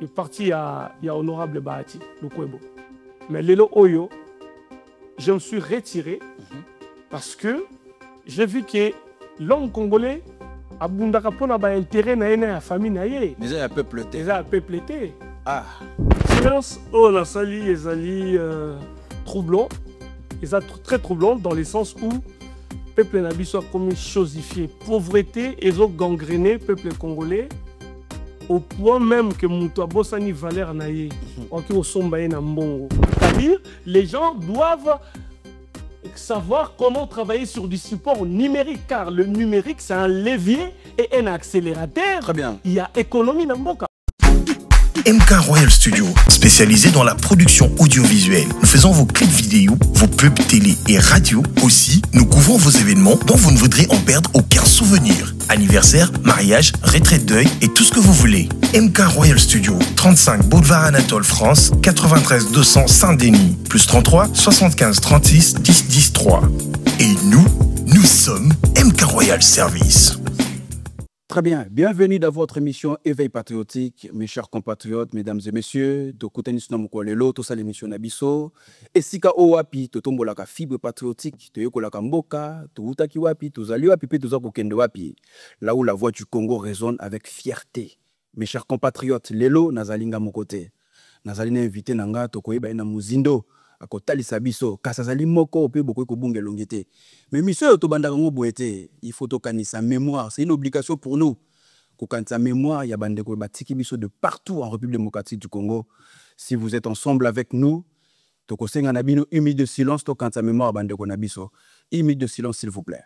le parti a honorable Bahati, le Kwebo. Mais Lelo Oyo, je me suis retiré parce que j'ai vu que l'homme congolais a intérêt à la famille. Mais il a un peu pleuté. Il a un peu pleuté. Ah. Silence, oh la sali, ils allaient troublant. Ils sont très troublants dans le sens où le peuple nabiso a commis chosifié, pauvreté, ils ont gangréné le peuple congolais au point même que Moutou Bossani Valère Naye, c'est-à-dire les gens doivent savoir comment travailler sur du support numérique, car le numérique c'est un levier et un accélérateur. Très bien. Il y a économie dans le monde. MK Royal Studio, spécialisé dans la production audiovisuelle. Nous faisons vos clips vidéo, vos pubs télé et radio. Aussi, nous couvrons vos événements dont vous ne voudrez en perdre aucun souvenir. Anniversaire, mariage, retraite deuil et tout ce que vous voulez. MK Royal Studio, 35 Boulevard Anatole France, 93 200 Saint-Denis, plus 33 75 36 10 10 3. Et nous sommes MK Royal Service. Très bien. Bienvenue dans votre émission Éveil patriotique, mes chers compatriotes, mesdames et messieurs. Tokutenis Namukolelo, tout ça l'émission Nabiso. Et sika owapi, totombolaka fibre patriotique, toyokolaka mboka, toutaki wapi, tozali wapi, pe tozako kende wapi. Là où la voix du Congo résonne avec fierté. Mes chers compatriotes, lelo nazalinga mokote. Nazalina invité nanga tokoyeba na muzindo. Akotalisa biso kasazali moko pe boko ekobunga longete mais monsieur tobandaka ngo boete il faut tokanisa mémoire, c'est une obligation pour nous kokanisa mémoire ya bandeko batiki biso de partout en République démocratique du Congo. Si vous êtes ensemble avec nous tokosenga na bino 1 minute de silence tokanisa mémoire bandeko na biso. 1 minute de silence s'il vous plaît.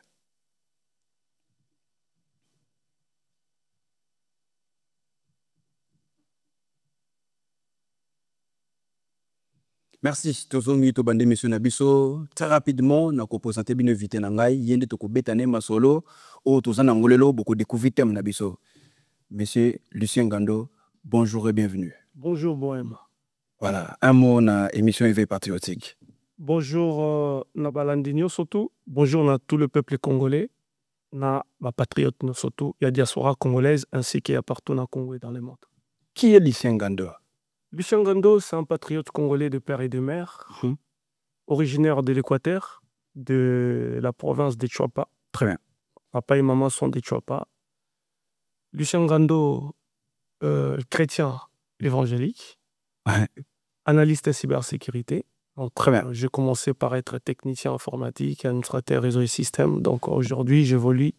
Merci. Tozongi to bande monsieur Nabiso. Très rapidement, na ko présenter bino invité na ngai yende to ko betane masolo o tozana ngolelo beaucoup découvrir thème Nabiso. Monsieur Lucien Ngando, bonjour et bienvenue. Bonjour Bohème. Voilà, un mot na émission Éveil patriotique. Bonjour na balandinio surtout. Bonjour na tout le peuple congolais. Na ma patriote surtout, il y a diaspora congolaise ainsi qu'il y a partout na Congo et dans le monde. Qui est Lucien Ngando? Lucien Ngando, c'est un patriote congolais de père et de mère, originaire de l'Équateur, de la province de Chuapa. Très bien. Papa et maman sont des Chuapa. Lucien Ngando, chrétien évangélique, analyste en cybersécurité. Donc, très bien. J'ai commencé par être technicien informatique, administrateur réseau et système. Donc aujourd'hui, j'évolue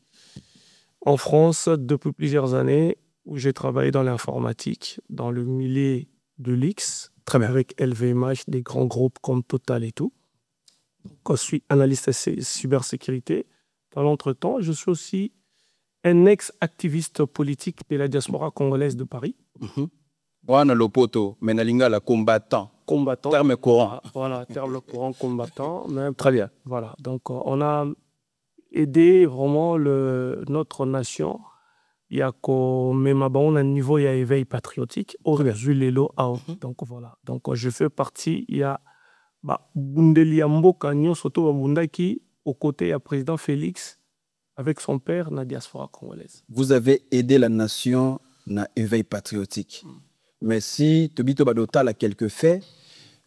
en France depuis plusieurs années où j'ai travaillé dans l'informatique, dans le milieu de l'X, avec LVMH, des grands groupes comme Total et tout. Donc, je suis analyste en cybersécurité. Dans l'entretemps, je suis aussi un ex-activiste politique de la diaspora congolaise de Paris. Wana lopoto, menalinga la combattant. Combattant. Terme courant. Voilà, terme courant, combattant. Même, très bien. Voilà. Donc, on a aidé vraiment notre nation. Il y a même un niveau il y a éveil patriotique donc voilà, donc je fais partie il y a Bundeliambo Kanyo Soto Bundaki au côté du président Félix avec son père na diaspora congolaise. Vous avez aidé la nation na éveil patriotique. Mais si Tobito Badota a quelques faits,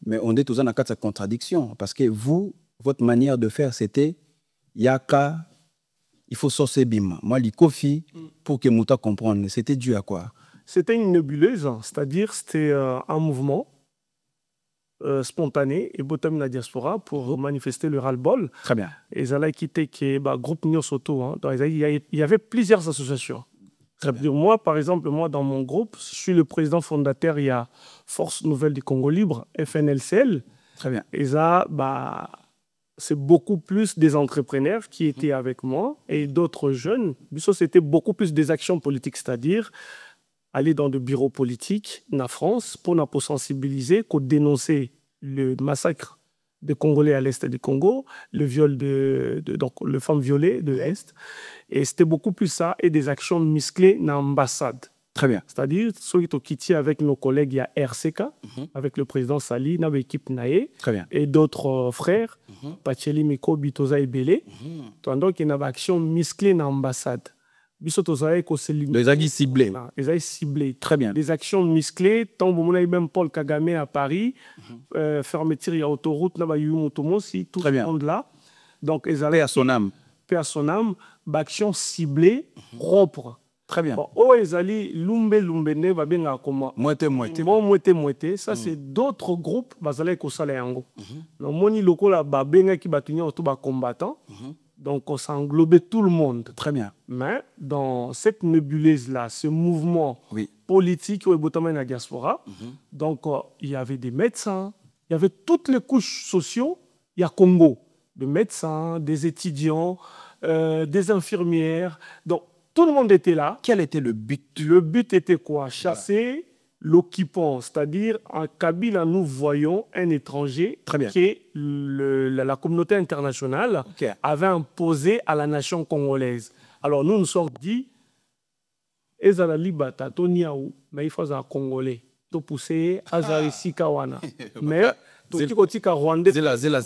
mais on est tous en cas de contradiction parce que vous, votre manière de faire c'était yaka. Il faut sortir bim. Moi, l'ikofi, pour que Mouta comprenne, c'était dû à quoi? C'était une nébuleuse, c'est-à-dire c'était un mouvement spontané et botam la diaspora pour manifester le ras-le-bol. Très bien. Et ils allaient quitter le groupe Nyosoto. Il y avait plusieurs associations. Moi, par exemple, dans mon groupe, je suis le président fondateur, il y a Force Nouvelle du Congo Libre, FNLCL. Très bien. Et ça, c'est beaucoup plus des entrepreneurs qui étaient avec moi et d'autres jeunes. C'était beaucoup plus des actions politiques, c'est-à-dire aller dans des bureaux politiques en France pour sensibiliser, pour dénoncer le massacre des Congolais à l'est du Congo, le viol donc les femmes violées de l'Est. Et c'était beaucoup plus ça et des actions musclées dans l'ambassade. Très bien. C'est-à-dire, ceux qui sont avec nos collègues, il y a RCK, avec le président Sali, dans l'équipe Naé, et d'autres frères, Pacheli, Miko, Bitoza et Belé. Donc, il y a une action musclée dans l'ambassade. biso tozalaki koselimika. Les agues ciblées. Les agues ciblées. Très bien. Des actions musclées. Tant que même Paul Kagame à Paris, fermeture il y a autoroute, na ba Yumotomosi, tout le monde là. Donc ils allaient à son âme. Paix à son âme, action ciblée, propre. Très bien. Bon, oh, ils allaient lumbene, va bien comment. Moité. Ça, c'est d'autres groupes, bazalé ko sala yango. Donc, moni loko la babenga qui batunya autour ba combattant. Donc, ça englobait tout le monde. Très bien. Mais dans cette nébuleuse-là, ce mouvement politique au Botaman la diaspora, donc il y avait des médecins, il y avait toutes les couches sociaux. Il y a Congo, des médecins, des étudiants, des infirmières. Donc, tout le monde était là. Quel était le but? Le but était quoi? Chasser l'occupant. C'est-à-dire, en Kabila, nous voyons un étranger que la communauté internationale avait imposé à la nation congolaise. Alors, nous nous sommes dit, Ezala Libata, Toniaou, mais il faut un Congolais. To pousser Azari Sikawana. Mais, Rwandais. Zela.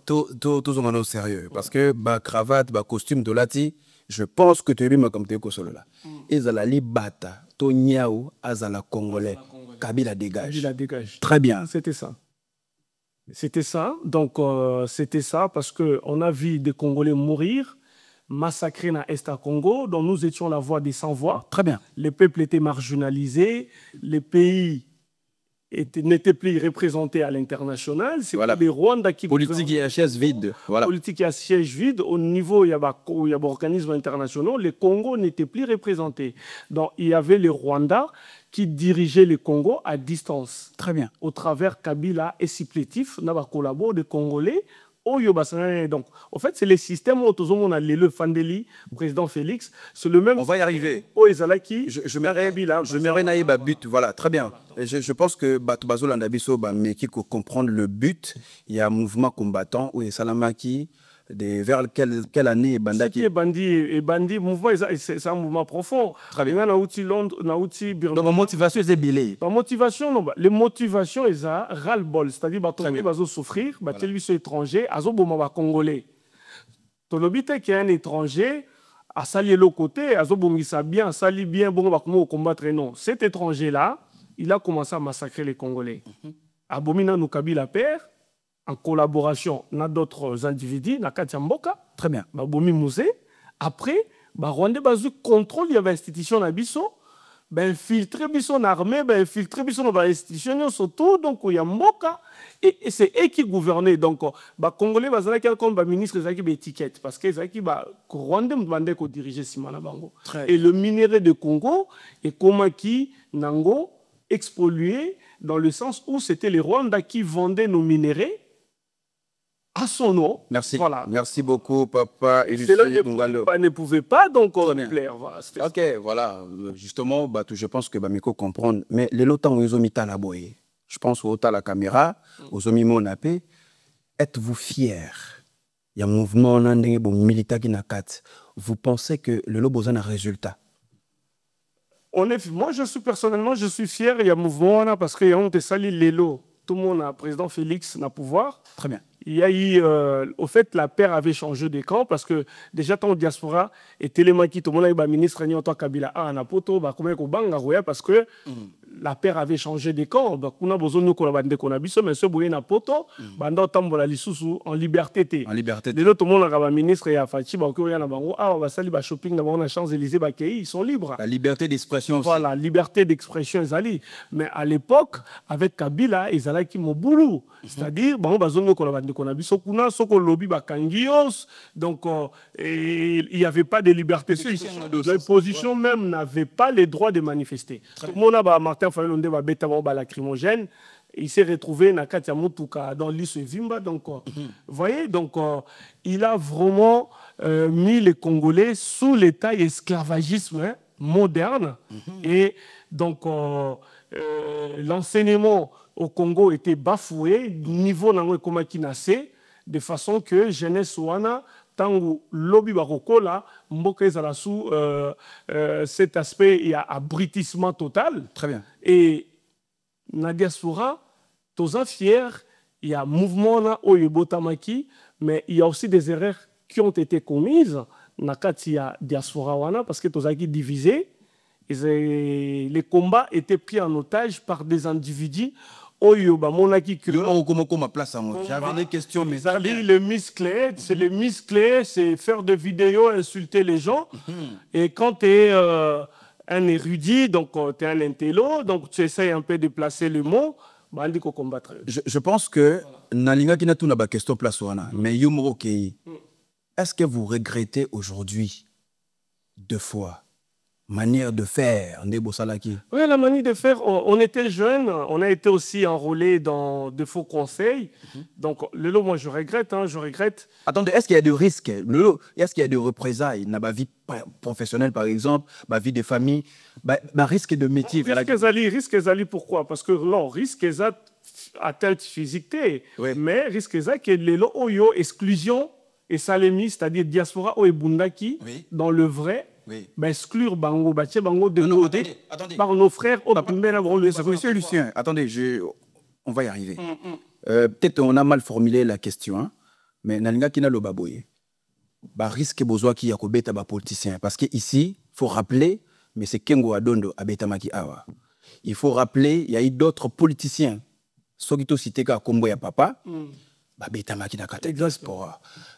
Tous on est au sérieux. Parce que, cravate, costume de lati, je pense que tu es bien comme tu es solo là. Ezala Libata, Toniaou, Azala Congolais. Kabila dégage. Kabila dégage. Très bien. C'était ça. C'était ça. Donc, c'était ça parce qu'on a vu des Congolais mourir, massacrés dans l'Est à Congo, dont nous étions la voix des sans-voix. Très bien. Les peuples étaient marginalisés, les pays n'étaient plus représentés à l'international. C'est les Rwandais qui... Politique et siège vide. Voilà. Politique et siège vide. Au niveau, il y a des organismes internationaux, les Congos n'étaient plus représentés. Donc, il y avait les Rwandais qui dirigeaient le Congo à distance. Très bien. Au travers Kabila et Supplétif, on a collaboré des Congolais. Donc, en fait, c'est le système où on a le Fandeli, président Félix. C'est le même. On va y arriver. Je mets Naïba but. Voilà, très bien. Je pense que Batubazo Landabiso, mais qui comprendre le but, il y a un mouvement combattant où Salamaki. Vers quelle année Bandaki Bandi mouvement c'est un mouvement profond. Très bien. Donc ma motivation est bilée. La motivation non, les motivations ils a ras-le-bol, c'est-à-dire ils vont souffrir, ils sont étrangers, azo boma congolais. Tolobite qui est un étranger à sali le côté, azo bongisa bien, sali bien bon va comment combattre non. Cet étranger là, il a commencé à massacrer les Congolais. Abomina nous Kabila père en collaboration avec d'autres individus, na Katiamboka. Très bien. Babomi Mousé. Après, Rwanda bazu contrôle les institutions na biso, infiltrer biso na armée, infiltrer biso na institutions surtout donc il y a Mboka et c'est eux qui gouvernaient donc Congolais bazala comme ministre zaki étiquette parce que zaki Rwanda m'demandait ko diriger Simana Bango. Et le minerai de Congo est comment qui nango expollué dans le sens où c'était les Rwandais qui vendaient nos minéraux à son nom. Merci. Voilà. Merci beaucoup, papa. Et ne pouvait pas donc plaire. Voilà, ok, voilà. Justement, je pense que Miko comprend. Mais les lotans où ils ont mis la boye. Je pense au la caméra, aux omi monapé. Êtes-vous fiers? Il y a un mouvement militaire qui n'a quatre. Vous pensez que le lobo a un résultat? Moi, personnellement, je suis fier. Il y a un mouvement parce qu'il y a un sali l'élo. Tout le monde a président Félix n'a pouvoir. Très bien. Il y a eu, au fait, la paire avait changé de camp parce que déjà, tant diaspora et Télémaki, tout le monde a eu ministre en tant Kabila à Anapoto, parce que la paire avait changé de camp. Donc, on a besoin de nous collaborer, mais ce bouillon à poto, en liberté. En liberté. Les autres, tout le monde a un ministre et a Fachi, on va salir shopping, on a Champs-Élysées, ils sont libres. La liberté d'expression. Voilà, la liberté d'expression, mais à l'époque, avec Kabila, ils allaient qui boulot. C'est-à-dire, on a besoin de nous collaborer. Donc, il n'y avait pas de liberté. L'opposition même n'avait pas le droit de manifester. Martin Fayolonde va bêter lacrymogène. Il s'est retrouvé dans l'île Vimba. Donc, vous voyez, donc, il a vraiment mis les Congolais sous l'état esclavagisme moderne. Et donc, l'enseignement au Congo était bafoué, niveau nassé, de façon que jeunesse wana tangu lobby barokola mboka ezala sous cet aspect il y a abrutissement total. Très bien. Et na diaspora toza fier, il y a mouvement là au botamaki, mais il y a aussi des erreurs qui ont été commises nakati ya diaspora wana parce que tozaki divisé. Les combats étaient pris en otage par des individus. Oyo ba monaki que comment place à moi. J'avais des questions mais ça le musclé, c'est le musclé, c'est faire des vidéos, insulter les gens. Et quand tu es un érudit, donc tu es un intello, donc tu essayes un peu de placer le mot, bah on dit qu'on combattre. Je pense que nalinga qui n'a tout n'a pas question place wana, mais yumro kei. Est-ce que vous regrettez aujourd'hui deux fois manière de faire, Nebo Salaki? Oui, la manière de faire, on était jeunes, on a été aussi enrôlés dans de faux conseils. Donc, Lelo, moi, je regrette, je regrette. Attendez, est-ce qu'il y a des risques? Lelo, est-ce qu'il y a des représailles dans ma vie professionnelle, par exemple, ma vie de famille, ma risque de métier? Risque Zali, pourquoi? Parce que non, risque Zali atteinte physique, oui. Mais risque Zali, que Lelo, Oyo, exclusion, et Salemi, c'est-à-dire diaspora, Oyo Bundaki, oui. Dans le vrai. Oui. Exclure Bango, Bango de côté par nos frères. Monsieur Lucien, attendez, on va y arriver. Peut-être on a mal formulé la question, hein, mais Nalinga Kina lo baboye. Risque besoin qu'il y a kobeta ba politicien parce que ici, il faut rappeler, mais c'est Kengo Adondo abeta maki awa. Il faut rappeler, il y a eu d'autres politiciens. Sogito cité ka Kombo ya papa.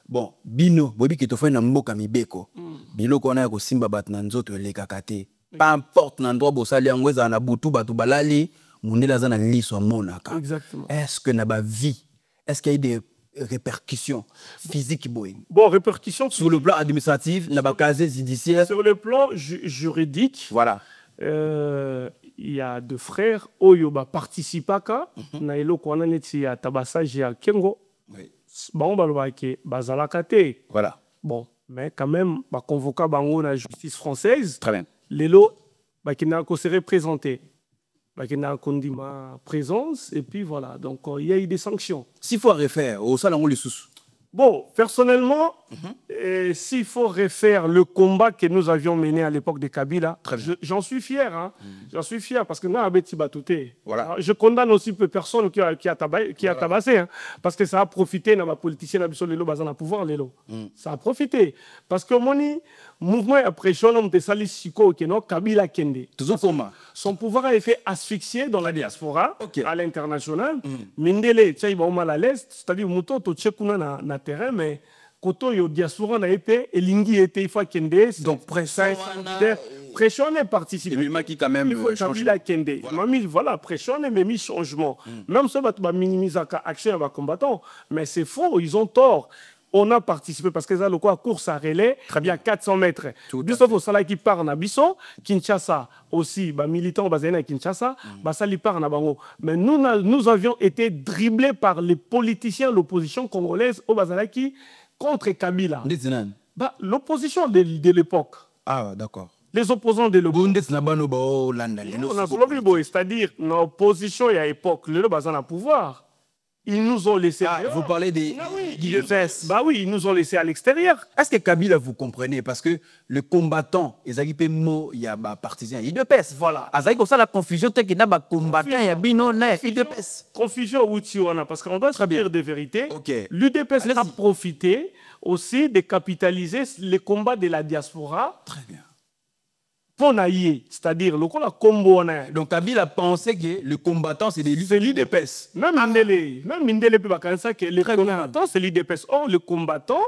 Bon, bino, bobi ki to fait na mboka mibeko. Bino ko na ko simba bat na nzoto le kakate. Pas importe l'endroit bo sali angweza na butu batu balali, munela za na liso monaka. Exactement. Est-ce que na ba vie, est-ce qu'il y a des répercussions physiques boy? Bon, répercussions sur le plan administratif, na ba casier judiciaire. Sur le plan juridique. Voilà. Il y a deux frères oyo ba participaka na eloko wana neti ya tabassage ya Kengo. Oui. Bon balobake bazalakate. Voilà. Bon, mais quand même ba convoquer bango la justice française. Très bien. Lelo ba kina ko se représenter. Ba kina ko ndi ma présence et puis voilà. Donc il y a eu des sanctions. S'il faut refaire au salon le sous. Bon, personnellement, s'il faut refaire le combat que nous avions mené à l'époque de Kabila, j'en suis fier. Hein. J'en suis fier parce que nous avons batouté. Voilà. Je condamne aussi peu personne qui a tabassé. Hein, parce que ça a profité dans ma politicienne absolue bazana pouvoir lelo. Ça a profité parce que mon mouvement après on te sali siko que non Kabila kende. Son pouvoir a été asphyxié dans la diaspora à l'international. Mindele tchai ba mal à l'est, c'est-à-dire muto to tchekuna na terrain mais koto yo diaspora na été et lingi était il faut kende donc pression est participé et maki quand même Kabila kende mami voilà pression est mis changement même ça va minimiser action va combattant mais c'est faux ils ont tort. On a participé parce que ça, le quoi, course à relais, très bien, 400 mètres. Sauf au Sala qui part en Abisson, Kinshasa aussi, militant basé à Kinshasa, ça lui part en Abango. Mais nous avions été dribblés par les politiciens, l'opposition congolaise au Bazalaki contre Kabila. L'opposition de l'époque. Ah, d'accord. Les opposants de l'époque. C'est-à-dire, l'opposition à l'époque, le Bazan pouvoir. Ils nous ont laissé. Vous parlez des DPS. Bah oui, ils nous ont laissé à l'extérieur. Est-ce que Kabila, vous comprenez? Parce que le combattant, il y a des partisans, il DPS. Voilà. Comme ça, la confusion, c'est qu'il y a des combattants, il y a des DPS. Confusion, parce qu'on doit se dire des vérités. L'UDPS a profité aussi de capitaliser les combats de la diaspora. Très bien. C'est-à-dire le combo. Donc Kabila pensait que le combattant c'est l'UDPS. Même Mindele peut penser que le combattant c'est l'UDPS. Or le combattant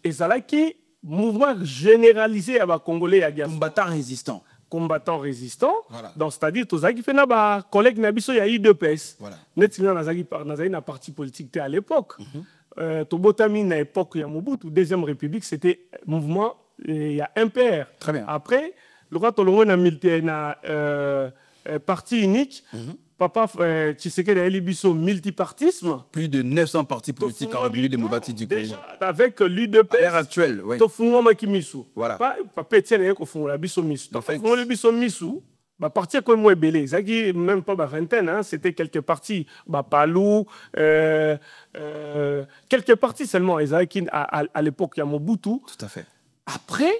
est là qui mouvement généralisé à Congolais à combattant résistant. Combattant résistant. Voilà. Donc c'est-à-dire tous qui fait na collègue nabiso ya UDPS. Voilà. Netina nazaki na parti politique à l'époque. Tobotami na époque ya Mobutu deuxième république c'était mouvement il y a MPR. Très bien. Après le roi Tolongo na parti unique. Papa Tshisekedi a élibiso multipartisme. Plus de 900 partis politiques en République démocratique du Congo. Avec l'UDPS. À l'ère actuelle, oui. Voilà. Papa Etienne a fait la biso misu. Le biso misu. Parti comme moi belé, même pas vingtaine, hein, c'était quelques partis, Palou, quelques partis seulement, à l'époque il y a Mobutu. Tout à fait. Après,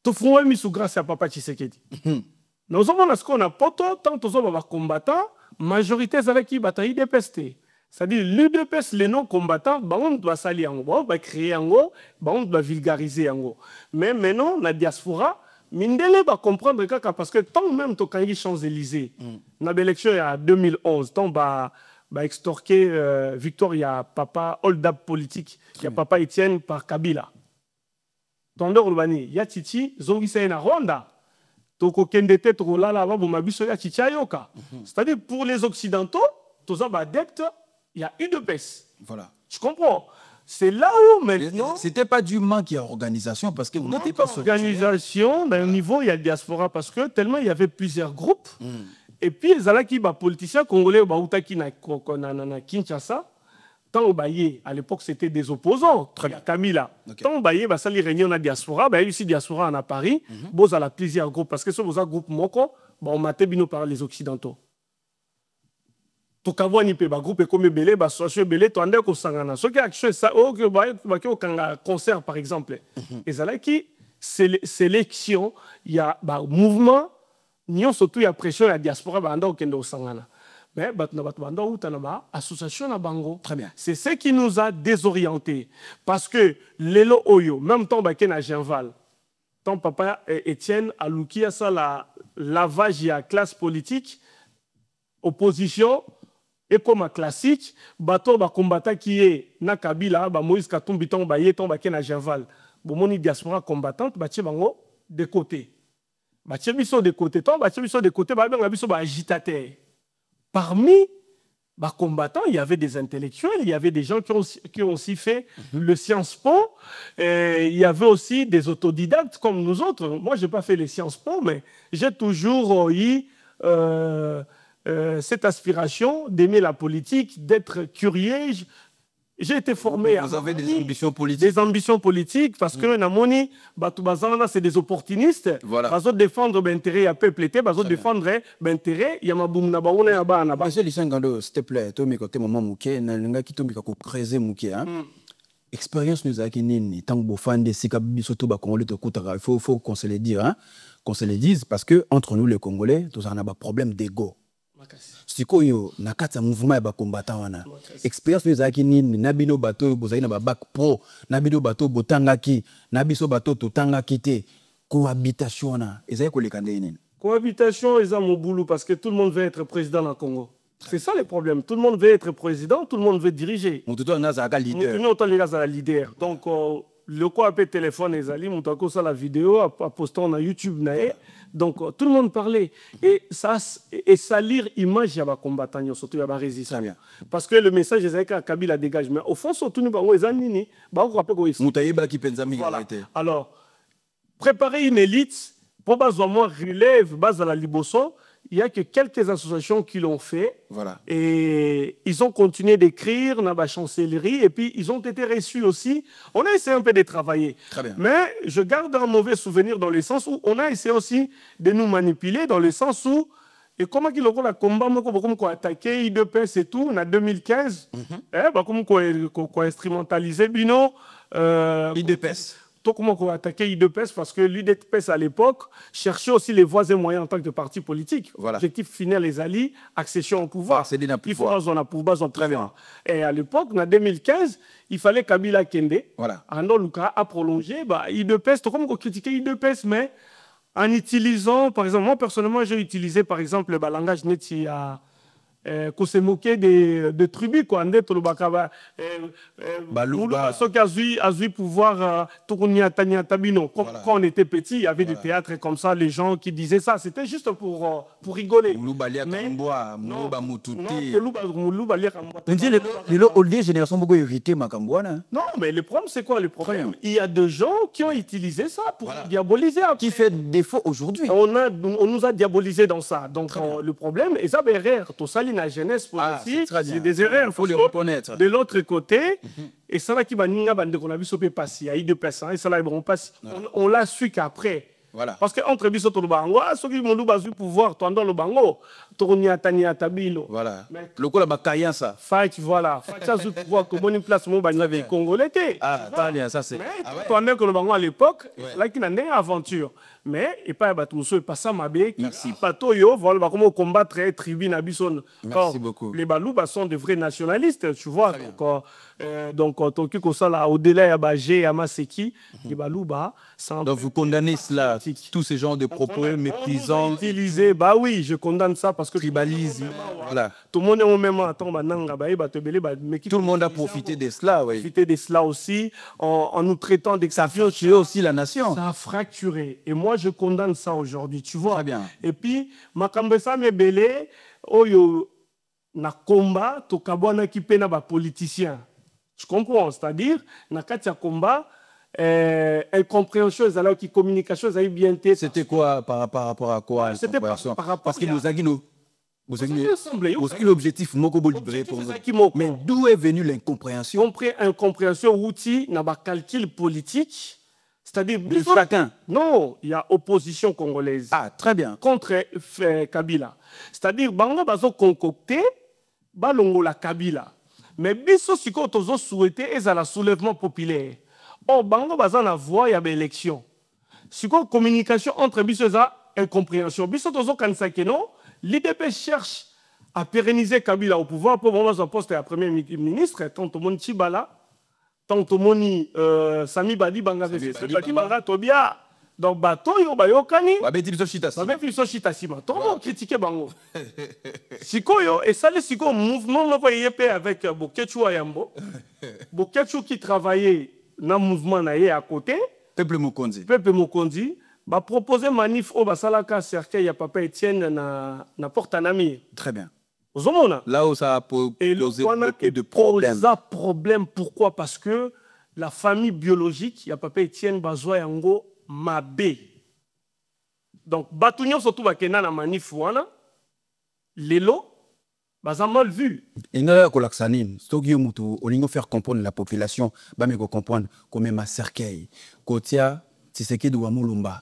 tout font misu grâce à Papa Tshisekedi. Nous avons ce qu'on a poto tant que nous combattants, majorité avec qui bataille dépesté. C'est-à-dire, l'UDPS, les non-combattants, on doit s'allier en gros, on va créer en gros, on doit vulgariser en gros. Mais maintenant, la diaspora, Mindele va comprendre parce que tant même quand il Champs-Élysées, dans l'élection il y a 2011, tant va extorquer Victor, il y a papa hold-up politique, il y a papa Étienne par Kabila. Tandor Urbani, il y a Titi, Zongi Sena Rwanda. Toko Kendete, Toko Lala, Mabiso, il y a Titi Ayoka. C'est-à-dire, pour les Occidentaux, tous les adeptes, il y a UDPS. Voilà. Je comprends. C'est là où maintenant... C'était pas du manque d'organisation parce que vous n'étiez pas organisation, d'un niveau, il y a le diaspora parce que tellement il y avait plusieurs groupes. Et puis, il y a des politiciens congolais qui na Kinshasa. Tant à l'époque, c'était des opposants. Kamila. Tant que ça les réunions dans la diaspora, il y a aussi diaspora à Paris. Il y a plusieurs groupes parce que ce groupe moko, on m'a été par les Occidentaux. To kavwa ni pe ba groupe comme belé ba association belé to ande ko sangana so ki action ça o que ba ko kanga concert par exemple et ça qui sélection il y a ba mouvement nion surtout il y a pression la diaspora ba ande ko sangana mais ba na ba ande ou ta na ba association na bango très bien c'est ce qui nous a désorientés parce que lelo oyo même temps ba ke na Genval ton papa Étienne Aloukia ça la lavage ya classe politique opposition et comme un classique, bateau ba combattant qui est na Kabila, ba Moïse Katumbi ton ba yeton ba kena Javal, bo moni diaspora combattante ba tie bango de côté. Ba tie biso de côté, ton ba tie biso de côté, ba benga biso ba agitateur. Parmi ba combattants, il y avait des intellectuels, il y avait des gens qui ont aussi fait le Sciences Po, et il y avait aussi des autodidactes comme nous autres. Moi, j'ai pas fait les Sciences Po, mais j'ai toujours eu cette aspiration d'aimer la politique, d'être curieux. J'ai été formé. Vous avez des ambitions politiques. Des ambitions politiques, parce que Namoni, c'est des opportunistes. Voilà. Ils défendre l'intérêt à peuple, ils défendre l'intérêt. Il y a ma boum nabaouna ya ba na ba. Monsieur Lisangando, s'il te plaît, toi me côté maman mouké, na linga ki tombi ka ko creuser mouké hein. Expérience nous a kinini tant que fan de sika bisoto ba congolais to kutaka, il faut qu'on se le dise hein, qu'on se le dise parce que entre nous les Congolais, tous on a un problème d'ego. Sikoyo nakata mouvement ba combattant wana expérience nous aki nini nabino bato bozali na ba bac pro nabino bato botangaki nabiso bato totangaki te cohabitation na ezali koleka nini cohabitation eza mon boulot parce que tout le monde veut être président dans le Congo. C'est ça le problème, tout le monde veut être président, tout le monde veut diriger. Mututo na za ka leader. Nous on les za leader. Donc le quoi appelle téléphone ezali mutako ça la vidéo à postant na YouTube na. Donc, tout le monde parlait. Et salir l'image, il y a des combattants, surtout il y a des résistants. Parce que le message, c'est que Kabila dégage. Mais au fond, surtout, nous avons des années. Alors, préparer une élite, pour baser relève, base à la Liboso, il n'y a que quelques associations qui l'ont fait. Voilà. Et ils ont continué d'écrire dans la chancellerie. Et puis, ils ont été reçus aussi. On a essayé un peu de travailler. Très bien. Mais je garde un mauvais souvenir dans le sens où on a essayé aussi de nous manipuler, dans le sens où, et comment qu'il a combat, comme quoi attaqué IDPS et tout, en 2015, comme quoi instrumentaliser Bino. IDPS. Comment on a attaqué l'UDPS parce que l'UDPS à l'époque cherchait aussi les voies et moyens en tant que parti politique. Voilà. Objectif final, les alliés, accession au pouvoir. Il faut avoir un pouvoir. Très bien. Et à l'époque, en 2015, il fallait Kabila Kende. Voilà. Ando Luka a prolongé. l'UDPS, comme on critiquait l'UDPS, mais en utilisant, par exemple, moi personnellement, j'ai utilisé par exemple le langage net qu'on se moquait de tribus quoi ande tolobaka ceux qui a eu pouvoir tourniatania tabino quand on était petit il y avait des théâtres comme ça les gens qui disaient ça c'était juste pour rigoler mais non mais le problème c'est quoi le problème il y a des gens qui ont utilisé ça pour diaboliser qui fait défaut aujourd'hui on nous a diabolisé dans ça donc le problème et ça erreur tout ça la jeunesse politique, c'est des erreurs, il faut les reconnaître. De l'autre côté, et ça là qui va nous passer, il y a eu personnes, et ça là ils vont passer. On l'a su qu'après. Voilà. Parce qu'entre biso to bango, ceux qui vont nous baser pouvoir, toi dans le bango, tournia tania tabilo. Voilà. Le coup la bakayan ça. Fight voilà. Fight ça sur pouvoir que bonne place mon bango congolais. Ah, ça c'est. Toi dans le bango à l'époque, là qui n'a pas aventure. mais et pas batumso et pas ça mabé. Merci. Pato yo voilà bah comment combattre tribu na bison. Merci beaucoup. Les Balouba sont de vrais nationalistes, tu vois. Donc Tokyo Kosala au-delà ya Bagé ya Maseki, les Balouba. Donc vous condamnez cela, tous ces genres de propos méprisants, utilisés. Bah oui, je condamne ça parce que tribalisme. Voilà. Tout le monde est au même temps maintenant. Tout le monde a profité de cela, oui. Profité de cela aussi en nous traitant d'exception. Ça a aussi la nation. Ça a fracturé. Et moi, je condamne ça aujourd'hui, tu vois. Très bien. Et puis, Makambesa Mebele, Oyo, na combat, to kabwana ki pe na ba politicien. Tu comprends? C'est-à-dire, na katia combat, incompréhension, qui communication, ils bien été. C'était quoi par rapport à quoi? C'était par rapport parce que nous avons vous avez l'objectif pour nous. Mais d'où est venue l'incompréhension? Incompréhension, outil, n'a pas calcul politique. C'est-à-dire, de chacun. Non, il y a opposition congolaise. Ah, très bien. Contre Kabila. C'est-à-dire, Bango bazo concocté, balongo la Kabila. Mais biso si ko tozo souhaité et la soulèvement populaire. Oh, Bango bazo na voix, il y a élection. Si ko communication entre biso et incompréhension. Biso tozo kansake non, l'IDP cherche à pérenniser Kabila au pouvoir pour vraiment son poste à premier ministre, tant au monde Chibala. Tant que moni Sami Badi Banga Banga Tobia donc bato yo bayokani babeti biso chita sima to critiquer bango sikoyo et ça le siko mouvement moko yepé avec Bokechu Ayambo Bokechu qui travaillait dans mouvement na yé à côté Peuple Mokondi ba proposer manif au basalaka cercueil ya papa Etienne na porte Anami. Très bien. Là où ça a posé beaucoup de problèmes. Problème. Pourquoi? Parce que la famille biologique, il y a papa Etienne Bazoa Yango Mabé. Donc, Batounion surtout Bakena na manif wana, Lelo, Baza mal vu. Il y a un Stogio Mutu, on faire comprendre la population, bah mais comprendre comme ma cercueil, Kotia, Tshisekedi ou Amulumba,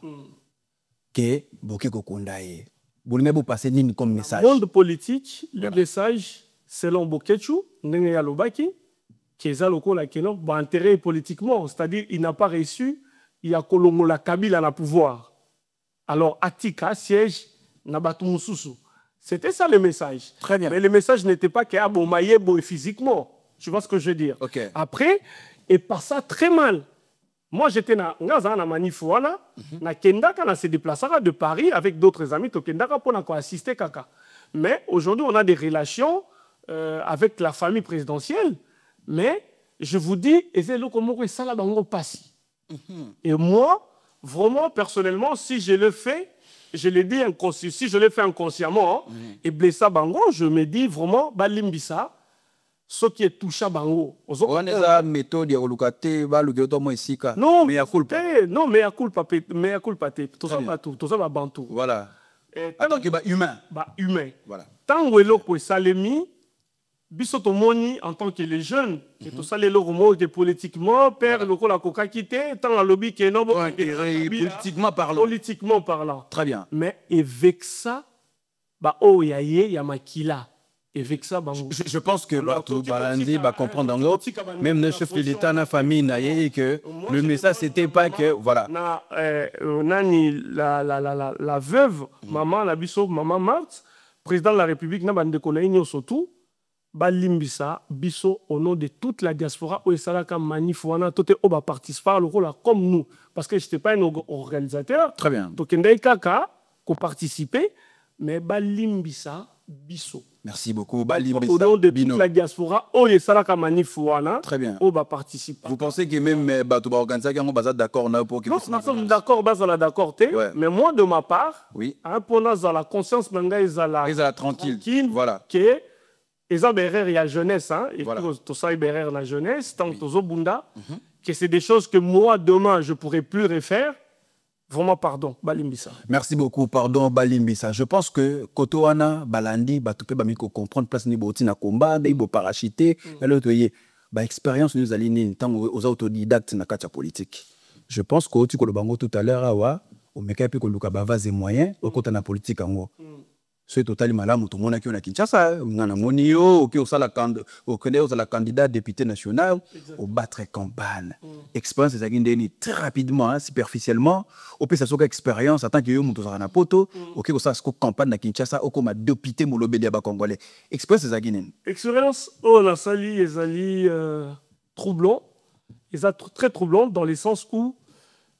que Boké Kokondaye. Vous voulez passer comme message? Dans le monde politique, le message, selon Bokechu, Nenge Yalobaki, qui est intérêt politiquement, c'est-à-dire il n'a pas reçu, il y a Kolongo la Kabila na pouvoir. Alors Atika siège Nabatu Mususu. C'était ça le message. Très bien. Mais le message n'était pas qu'il y a Bomaye physiquement. Tu vois ce que je veux dire? Okay. Après, et par ça très mal. Moi, j'étais dans la manif, na Kendaka, na se déplaçera de Paris avec d'autres amis, to Kendaka pour assister Kaka. Mais aujourd'hui, on a des relations avec la famille présidentielle. Mais je vous dis, et moi, vraiment, personnellement, si je le fais, je l'ai dit si je le fais inconsciemment, et blessa bango, je me dis vraiment, balimbisa. Ce qui est touché à Bango. On a une méthode de l'Olukate, non, mais il y a culpa. Non, mais il y a culpa. Mais il y a culpa. Tout ça va tout. Tout ça va bantou. Voilà. Tant que humain. Humain. Voilà. Tant que l'eau salemi, bisotomoni en tant que les jeunes, et tout ça les logos politiquement, père le la coca quitté, tant la lobby qui est non politiquement parlant. Politiquement parlant. Très bien. Mais avec ça, bah oh ya makila. Je pense que tout Balandi va comprendre en gros, même le chef de l'État, la famille, que le message c'était pas que voilà. La veuve, maman, la biso, maman Marthe, président de la République, n'a pas de connaître surtout, balimbisa biso au nom de toute la diaspora où salaka manif wana tote oba participer le rôle comme nous parce que j'étais pas un organisateur. Très bien. Donc ndai kaka ko participer mais balimbisa biso. Merci beaucoup. Au nom de toute la diaspora, très bien. On va participer. Vous pensez que même l'organisation est d'accord pour que nous sommes d'accord, mais moi de ma part, oui. Pour la conscience, tranquille. Voilà. Que ils ont la jeunesse, et tout ça la jeunesse, tant que c'est des choses que moi demain je pourrais plus refaire. Vraiment, pardon, Balimbisa. Merci beaucoup, pardon, Balimbisa. Je pense que Kotoana, Balandi, Batoupe, Bamiko comprendre place ni boti na combat, ni bo parachuté, l'autre expérience nous aligne tant aux autodidactes na katia politique. Je pense que tu ko le bango tout à l'heure awa, au meka pe ko luka bavaze moyen, au côté na politique ango. c'est totalement malamu tout le monde qui on a Kinshasa ngana monio OK au sala la candidat député national au battre campagne expérience des agindeni très rapidement hein, superficiellement au peut ça soit expérience en tant que yo muto na poto OK au sala campagne na Kinshasa au comme député molobe dia ba congolais expérience des agindeni expérience on a sali ezali troublant très troublant dans le sens où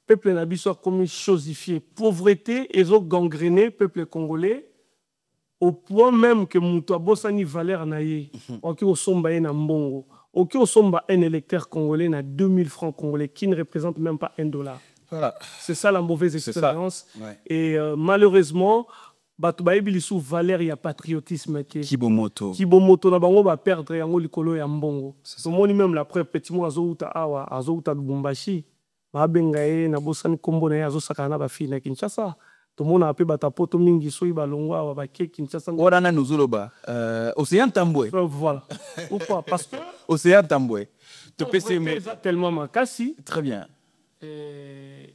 peuple nabiso a commis chosifié pauvreté et ont gangréné peuple congolais au point même que Moutou Bossani Valère Naye, qui au somba na mbongo, qui au somba un électeur congolais na 2000 francs congolais qui ne représente même pas $1. Voilà. C'est ça la mauvaise expérience. Ouais. Et malheureusement, Batoubaye Bilissou Valère il y a patriotisme Kibomoto na bango ba perdre yango likolo ya mbongo. Ce moni même la preuve petit mo azouta awa azouta Lubumbashi. Ba bengaye na Bossani kombo na azo sakana ba fille na Kinshasa. Tout le monde a pu battre poto mingi soi balongwa wa baké Kinshasa. Orana nuzoloba Océan Tamboué. Voilà. Pourquoi? Parce que Océan Tamboué. Tu peux tellement makasi. Très bien.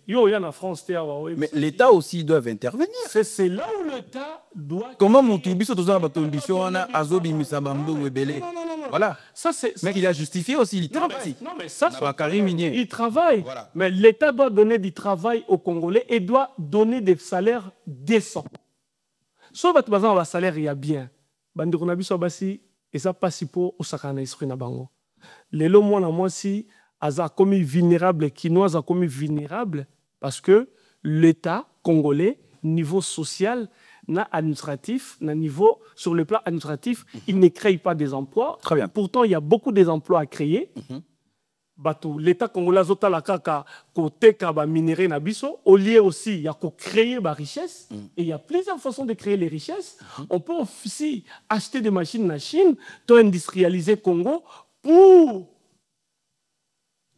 Yo y en France mais l'État aussi doit intervenir. C'est là où l'État doit. Comment mon biso toza ba condition na azobi misabambo webele. Voilà. Ça c'est. Mais il a justifié aussi il travaille. Non mais ça il travaille. Voilà. Mais l'État doit donner du travail aux Congolais et doit donner des salaires décents. Sauf que bazan ba salaire il y a bien. Bandiko na biso basi et ça passe pour osakana esprit na bango. Lelo mwana mwasi a commis vulnérable, Kinois a commis vulnérable parce que l'État congolais, niveau social, administratif, niveau, sur le plan administratif, il ne crée pas des emplois. Très bien. Pourtant, il y a beaucoup d'emplois à créer. L'État congolais a la kaka côté kaba minéré nabiso. Au lieu aussi, il y a qu'à créer la richesse. Et il y a plusieurs façons de créer les richesses. On peut aussi acheter des machines en Chine, tout industrialiser Congo pour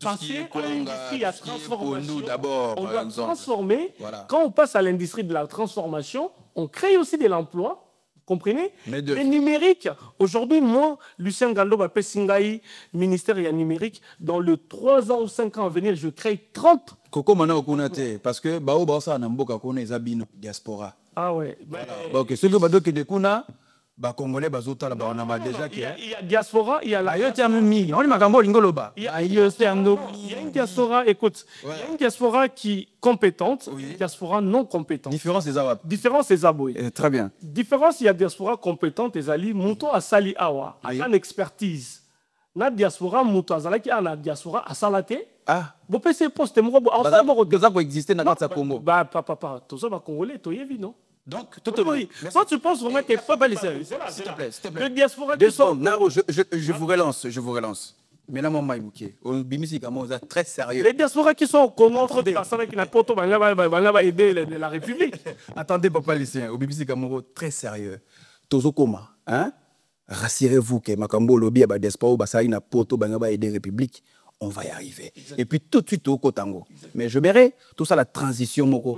passer à l'industrie à transformation. On doit transformer. Voilà. Quand on passe à l'industrie de la transformation, on crée aussi de l'emploi. Vous comprenez? Le numérique. Aujourd'hui, moi, Lucien Gando, Singaï, ministère du numérique, dans les 3 ans ou 5 ans à venir, je crée 30. Koko mana okunate parce que bao basa na mboka kona ezabino diaspora. Ah ouais. OK, celui bado ki de kuna ba congolais bazota la ba on a déjà qui il y a diaspora, il y a la on makambo lingoloba. Il y a une diaspora, écoute, il y a une diaspora qui compétente, une diaspora non compétente. Différence des Arabes. Différence des Aboy. Très bien. Différence, il y a diaspora compétente et Zali, Mouto a sali awa, en expertise. Na diaspora Mouto azalaki a na diaspora a salate. Ah. Bon PC poste mo ça peut exister dans le Congo. Bah papa, tout ça va congolais, to yevi non. Donc, toi, tu penses vraiment que faut pas laisser. S'il te plaît. Le diaspora. Je vous relance. Mais là, mon maïbouké, au Bimisi Kamoza, très sérieux. Les diasporas qui sont contre des personnes qui n'ont pas aider la République. Attendez, papa lycéen, au Bimisi Kamoro, très sérieux. Tozo Koma, hein? Rassurez-vous que Makambo Lobby a diaspora, Bassaï n'a poto, Bangaba aider la République. On va y arriver. Exactement. Et puis tout de suite au Kotango. Mais je verrai tout ça, la transition, Moko.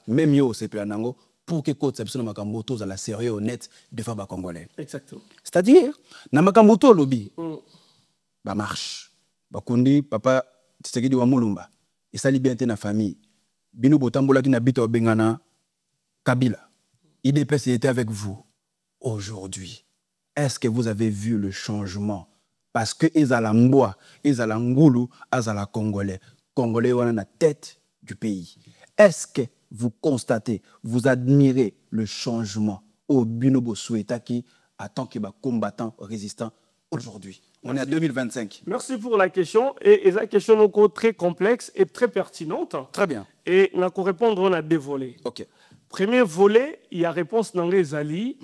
Même yo c'est planango pour que côte seption makamboto za la sérieux honnête de faire congolais. Exactement. C'est-à-dire na makamboto lobby ba marche ba kundi papa Tshisekedi wa Mulumba et ça bien na famille bino botambola ki na bito bengana Kabila IDPS était avec vous aujourd'hui. Est-ce que vous avez vu le changement parce que ezala mboa ezala ngulu azala congolais wana na tête du pays. Est-ce que vous constatez, vous admirez le changement au Binobo Souetaki en tant que combattant résistant aujourd'hui? On est à 2025. Merci pour la question. Et la question est très complexe et très pertinente. Très bien. Et on a qu'à répondre, on a deux volets. OK. Premier volet, il y a réponse dans les alliés.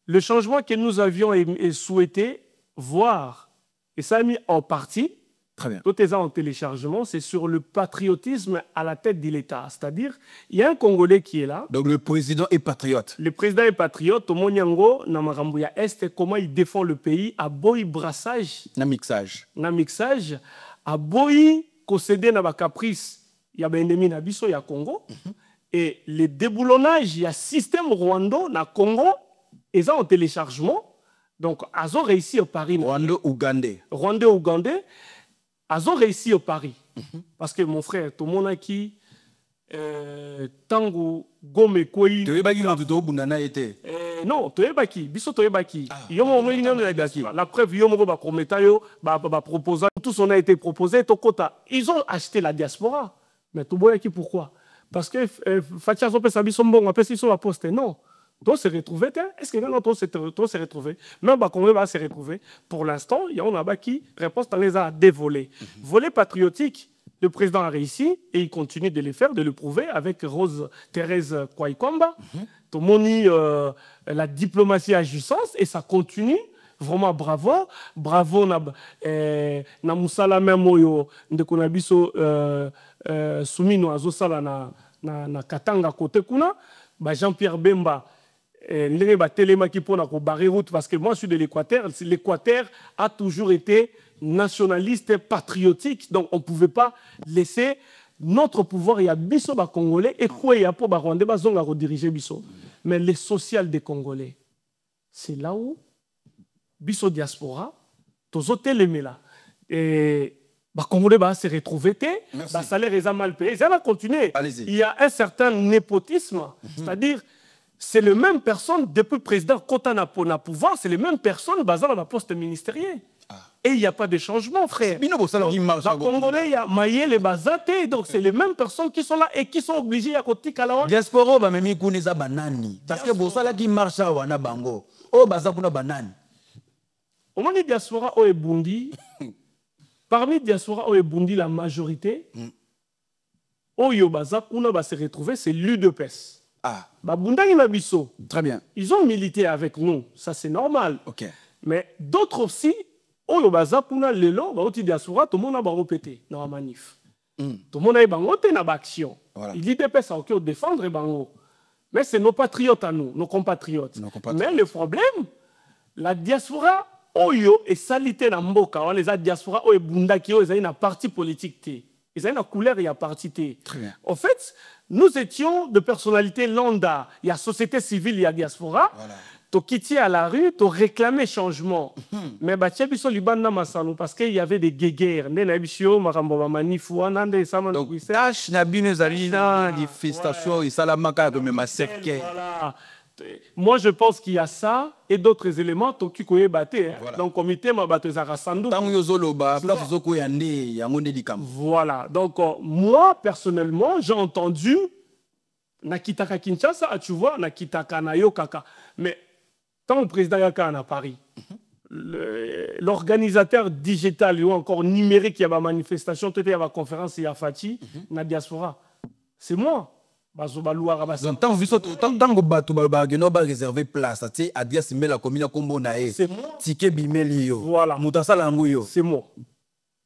Le changement que nous avions souhaité voir, et ça a mis en partie, très bien. Tout est en téléchargement, c'est sur le patriotisme à la tête de l'État. C'est-à-dire, il y a un Congolais qui est là. Donc le président est patriote. Le président est patriote. Tomo Nyango, Namarambuya Est, comment il défend le pays à boy brassage. Na mixage. À boy concédé na caprice. Il y a un ennemi na biso, il y a Congo. Et le déboulonnage, il y a système Rwanda na Congo. Et ça en téléchargement. Donc, ils ont réussi au Paris. Rwanda-Ougandais. Rwanda-Ougandais. Ils ont réussi au Paris. Parce que mon frère, tout le monde a qui tango gome koi tu baki na tuto bundana été non tu baki biso tu baki yomo mo ina na baki la preuve yomo ba kometa yo ba proposer tous on a été proposé to kota ils ont acheté la diaspora mais to boya qui pourquoi parce que Fatia zo pe sabi sombongo pe si so va poster non donc se retrouver est-ce que non on se retrouver même ba Congo va se retrouver pour l'instant il y a on a baki réponse dans les a dévolé volet patriotique. Le président a réussi et il continue de le faire, de le prouver avec Rose-Thérèse Kwaikwamba. Tout le monde la diplomatie à jouissance et ça continue. Vraiment bravo. Bravo na musala même oyo ndeko na biso Soumino azosala na Katanga côté kuna ba Jean-Pierre Bemba ndenge ba telema ki pona ko barrer route parce que moi je suis de l'Équateur. L'Équateur a toujours été nationaliste, patriotique, donc on ne pouvait pas laisser notre pouvoir, il y a biso ba Congolais et quoi il y a pour ba Rwandais ba zonga rediriger biso. Mais les social des Congolais, c'est là où biso diaspora, tozo teleme là et ba Congolais ba se retrouver ba salaire est mal payé, ça va continuer. Il y a un certain népotisme, c'est-à-dire c'est les mêmes personnes depuis le président Kotana Pona pouvoir, c'est les mêmes personnes basées dans la poste ministérielle. Et il n'y a pas de changement, frère. Les Congolais, il y a Maïe, les Bazaté, donc c'est les mêmes personnes qui sont là et qui sont obligées à côté de la diaspora, bah même ils banani. Parce que bon ça là qui marche à wana bango. Oh bazakuna banani. Au moment de diaspora au Ebundi, parmi diaspora au Ebundi la majorité, au Yobazakuna va se retrouver, c'est l'UDPS. Babunda Inabiso. Très bien. Ils ont milité avec nous, ça c'est normal. Ok. Mais d'autres aussi, oyo baza kuna lelo ba oti diaspora tout le monde a répété dans la manif. Tout le monde a bangoté na action. Il dit des personnes qui défendre bango. Mais c'est nos patriotes à nous, nos compatriotes. Mais le problème, la diaspora oyo est salité na mboka, on les a diaspora oyo bunda ki oyo na parti politique té. Ils ont une couleur, il y a parti té. En fait, nous étions de personnalités lambda, il y a société civile, il y a diaspora. Tu quittais à la rue, tu réclamais changement. Mais parce qu'il y avait des guéguerres. Donc, tâche n'a bien manifestation et salamaka de même moi, je pense qu'il y a ça et d'autres éléments qui ont battu. Donc, comité m'a battu Zarasandou. Voilà. Donc, moi, personnellement, j'ai entendu Nakitaka Kinshasa, tu vois, Nakitaka Nayokaka. Mais quand le président Yaka à Paris, l'organisateur digital ou encore numérique, il y a ma manifestation, il y a ma conférence, il y a Fati, na diaspora. C'est moi. Tant que réservé place, adresse email la commune combo nae. C'est moi. Ticket bimelio. Voilà. Mutasala nguyo. C'est moi.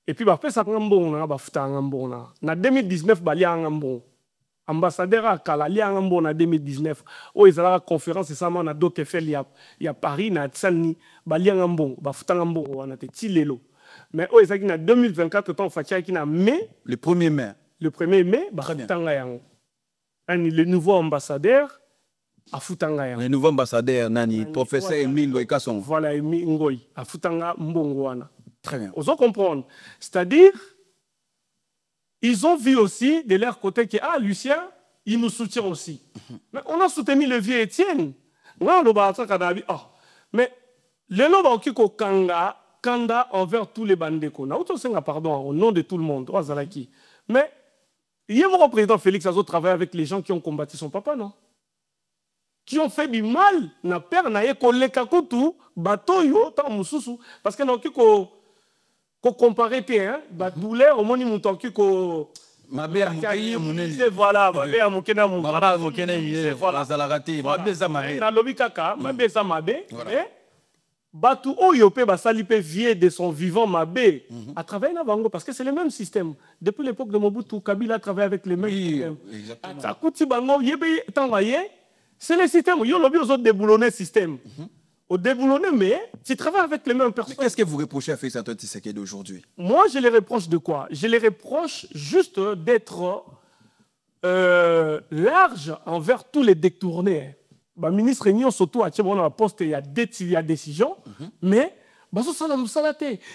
Et puis après ça ngambon na ba futa ngambon na. Na 2019 bali ngambon. Ambassadeur à Kalali ngambon na 2019. Oh ils la conférence et ça on a d'autres fait il y a Paris na Tsani bali ngambon ba futa ngambon wana te tilelo. Mais oh ils a na 2024 temps fatia qui na mai le 1er mai. Le 1er mai ba futa ngayang. Le nouveau ambassadeur à Futanga. Le nouveau ambassadeur, Nani, professeur Emile Ngoy Kasson. Voilà, Emile Ngoy, à Futanga Mbongwana. Très bien. Vous comprenez. C'est-à-dire, ils ont vu aussi de leur côté que, Lucien, il nous soutient aussi. Mais on a soutenu le vieux Étienne. Mais le nom qui Kanda envers tous les bandits. Pardon, au nom de tout le monde. Mais, il y a mon président Félix Azo travaille avec les gens qui ont combattu son papa, non? Qui ont fait du mal, na père na ye koleka kutu bato yo ta mususu parce que non ki ko comparer te hein ba douleur au moni muto ki ko mabe amukai munene voilà mabe amukena mu voilà mukena yé voilà zalagati mabe za mabe na lobi kaka mabe za mabe mais Batu oyo pe basali pe vie de son vivant Mabé à travers na bango parce que c'est le même système depuis l'époque de Mobutu. Kabila travaille avec les mêmes systèmes. Ça coûte bango yebe t'envoyer c'est le système yo lobi aux autres déboulonner le système au déboulonner mais tu travailles avec les mêmes personnes. Qu'est-ce que vous reprochez à Félix Antoine Tshisekedi aujourd'hui? Moi je les reproche de quoi? Je les reproche juste d'être large envers tous les détournés. Le ministre Réunion surtout à la poste, il y a décision, mais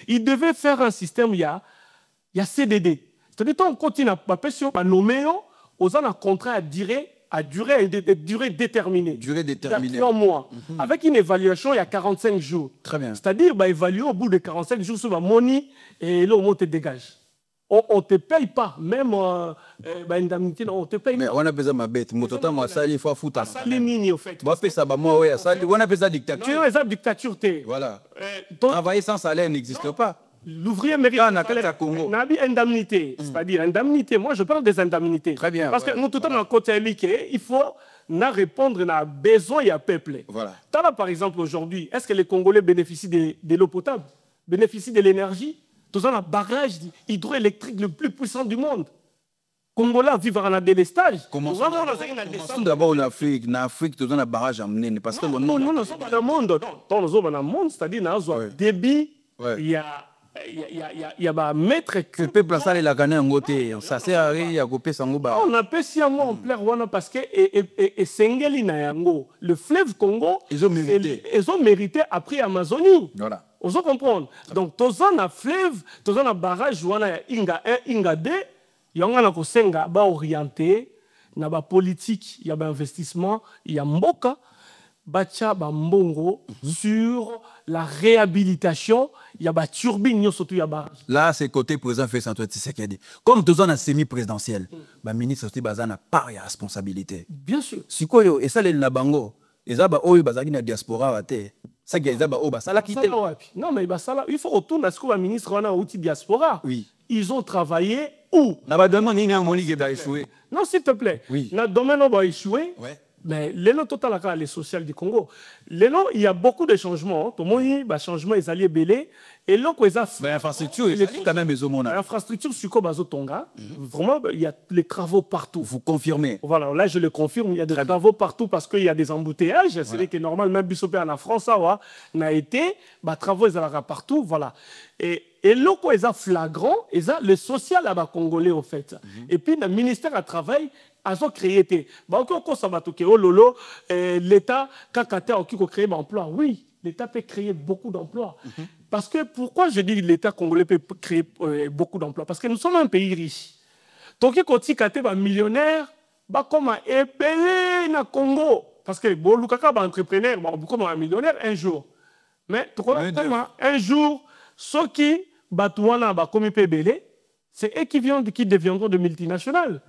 il devait faire un système, il y a CDD. C'est-à-dire qu'on continue à passer sur nommer Aux un contrat à durée déterminée. Durée déterminée. Il y a 3 mois. Avec une évaluation, il y a 45 jours. Très bien. C'est-à-dire, bah, évaluer au bout de 45 jours sur ma money et là, on te dégage. On ne te paye pas. Même indemnité, on ne te paye mais pas. On a besoin de ma bête. Mon total, moi, ça, il faut foutre. Ça, les mini, au fait. On a fait ça, moi, ouais. On a fait ça dictature. Non, les dictature, voilà. Travailler sans salaire n'existe pas. L'ouvrier mérite une indemnité. C'est-à-dire, indemnité. Moi, je parle des indemnités. Très bien. Parce que nous, tout le temps, côté il faut répondre à besoin et à peuple. Voilà. Par exemple, aujourd'hui, est-ce que les Congolais bénéficient de l'eau potable, bénéficient de l'énergie? Tous un barrage hydroélectrique le plus puissant du monde. Congolais vivent en délestage. D'abord en Afrique. En Afrique, tous un barrage à mener. Parce que non, nous ne sommes pas dans le monde. Non, nous sommes dans le monde, c'est-à-dire dans le débit, il y a maître que le peuple ça la gagné en côté ça sert à rien il y a coupé sango ba on appelle si en plein rwanda parce que et Sengeli na yango le fleuve Congo ils ont mérité après Amazonie. Voilà. On se comprendre. Donc tous un fleuve, tous un barrage wana inga 1 inga 2 yanga na ko senga ba orienté na ba politique, il y a ba investissement, il y a mboka Bacha Bambongo sur la réhabilitation, il y a des turbines, surtout il y a barrage. Là, c'est côté président Félix Antoine Tshisekedi. Comme tout un semi-présidentiel, le ministre de Bazan n'a pas de responsabilité. Bien sûr. Si quoi, et ça, les Nabango, et ça, il y a diaspora, ça, il y a ça, non, mais il faut retourner à ce que le ministre a outil diaspora. Oui. Ils ont travaillé où? Non, s'il te plaît. Oui. Dans le domaine où a échoué. Ouais. Mais l'élan total les social du Congo. L'élan, il y a beaucoup de changements. Tout le monde dit que changement est allié belé. Et là, l'infrastructure, il est quand même l'infrastructure sur Kobazo Tonga. Vraiment, il y a les travaux partout. Vous confirmez? Voilà, là, je le confirme. Il y a des travaux partout parce qu'il y a des embouteillages. C'est vrai que normalement, même Bissopé en France, ça n'a été. Travaux, ils sont partout. Voilà. Et là, ils ont flagrant, ils ont le social à Congolais, au fait. Et puis, le ministère à travail. Ils ont créé. L'État, quand il a créé un emploi, oui, l'État peut créer beaucoup d'emplois. Parce que pourquoi je dis que l'État congolais peut créer beaucoup d'emplois? Parce que nous sommes un pays riche. Donc, quand il y a un millionnaire, comme un épélé dans le Congo. Parce que bon, le entrepreneur, comme un millionnaire un jour. Mais un jour, ceux qui battent comme épélé, c'est eux qui deviendront de multinationales.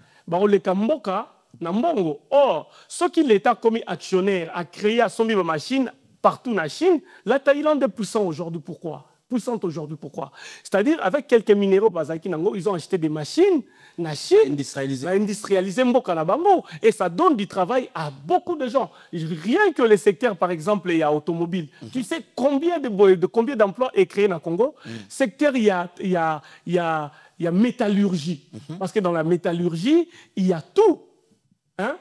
Les Kamboka, Nambongo. Or, ceux qui l'État commis actionnaire a créé à son machine partout en Chine, la Thaïlande est puissante aujourd'hui. Pourquoi? Puissante aujourd'hui, pourquoi? C'est-à-dire, avec quelques minéraux, ils ont acheté des machines, en Chine, industrialisé Mboka na Bango, et ça donne du travail à beaucoup de gens. Rien que le secteur, par exemple, il y a automobile. Tu sais combien d'emplois est créé dans le Congo? Secteur, il y a métallurgie. Parce que dans la métallurgie, il y a tout. Hein?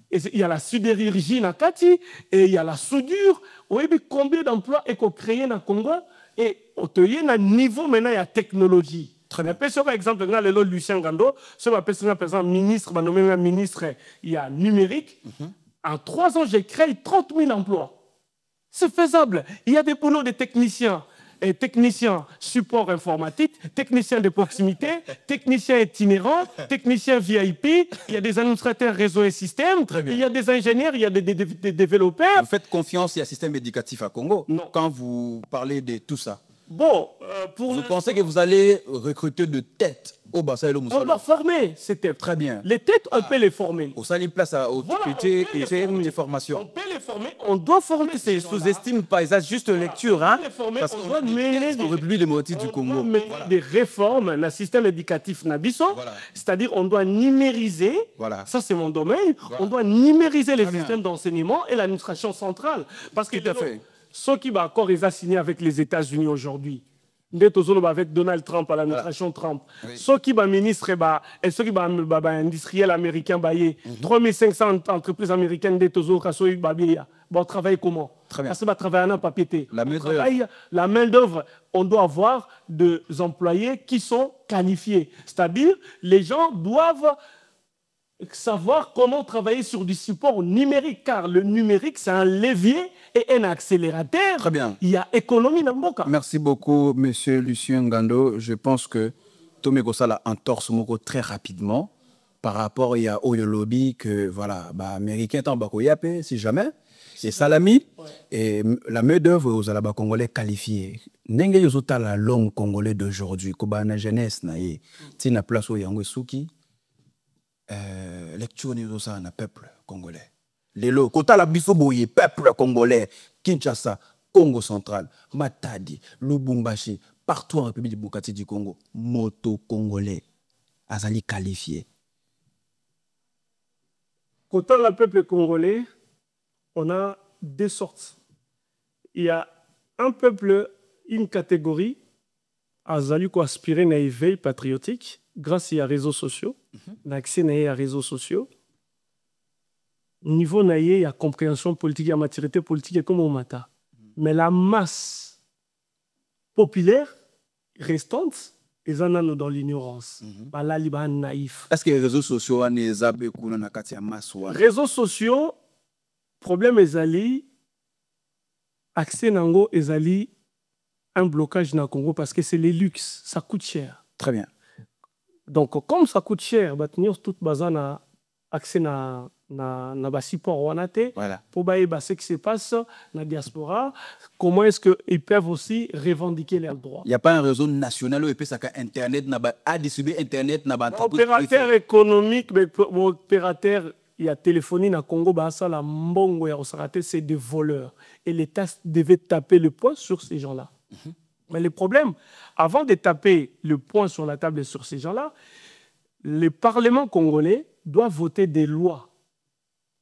Et il y a la sidérurgie dans Kati, et il y a la soudure. Oui, mais combien d'emplois est créé dans le Congo? Et il y a un niveau maintenant, il y a technologie. Très bien. Par exemple, le Lucien Gando, ce ministre, il y a numérique. En 3 ans, j'ai créé 30 000 emplois. C'est faisable. Il y a des boulots de techniciens. Et technicien support informatique, technicien de proximité, technicien itinérant, technicien VIP, il y a des administrateurs réseau et système, il y a des ingénieurs, il y a des développeurs. Vous faites confiance au système éducatif à Congo? Non. Quand vous parlez de tout ça? Bon, vous pensez que vous allez recruter de têtes au bassin et au Moussala? On doit former ces têtes. Très bien. Les têtes, on peut les former. Au sein de place au député et c'est une formation. On peut les former, on doit former ces gens. Sous-estime pas, ça juste lecture. Hein? Parce qu'on doit mener des réformes dans le système éducatif Nabiso. C'est-à-dire on doit numériser. Ça, c'est mon domaine. On doit numériser les systèmes d'enseignement et l'administration centrale. Parce que ceux qui encore ils ont signé avec les États-Unis aujourd'hui, avec Donald Trump à l'administration Trump, ceux qui sont ministres et ceux qui sont industriels américains, 3500 entreprises américaines vont travailler comment? Parce que travailler en papier. La main-d'œuvre, on doit avoir des employés qui sont qualifiés. C'est-à-dire, les gens doivent savoir comment travailler sur du support numérique, car le numérique, c'est un levier et un accélérateur. Très bien. Il y a économie dans le cas. Merci beaucoup, monsieur Lucien Ngando. Je pense que Tomé Gossala entorse Moko très rapidement. par rapport il y a au lobby que voilà bah américain tant bako yapé si jamais c'est salami et la main d'œuvre aux alaba congolais qualifiés ndenge yozota la l'homme congolais d'aujourd'hui ko ba na jeunesse na ye tina place au yango suki lecture ni ça na peuple congolais lelo kota la biso boye peuple congolais Kinshasa Congo central Matadi Lubumbashi partout en République démocratique du Congo moto congolais azali qualifié. Quant au peuple congolais, on a deux sortes. Il y a un peuple, une catégorie, azali ko aspirer na éveil patriotique grâce à réseaux sociaux, l'accès à réseaux sociaux. Niveau na il y a compréhension politique, il y a maturité politique comme au mata. Mais la masse populaire restante, ils en ont dans l'ignorance. Là, ils sont naïfs. Est-ce que les réseaux sociaux ont des abus qu'on a katia masse? Réseaux sociaux, problème est accès nango est un blocage dans le Congo parce que c'est les luxes, ça coûte cher. Très bien. Donc comme ça coûte cher, bah tenir toute bazana accès na support wanate voilà. Pour bah ce qui se passe dans la diaspora, comment est-ce qu'ils peuvent aussi revendiquer leurs droits. Il n'y a pas un réseau national où ça internet a distribué internet na ba opérateur économique mais opérateur il y a téléphonie na Congo bah ça la mbongo ya osarate c'est des voleurs et l'État devait taper le poing sur ces gens-là. Mais le problème, avant de taper le poing sur la table sur ces gens-là, le Parlement congolais doit voter des lois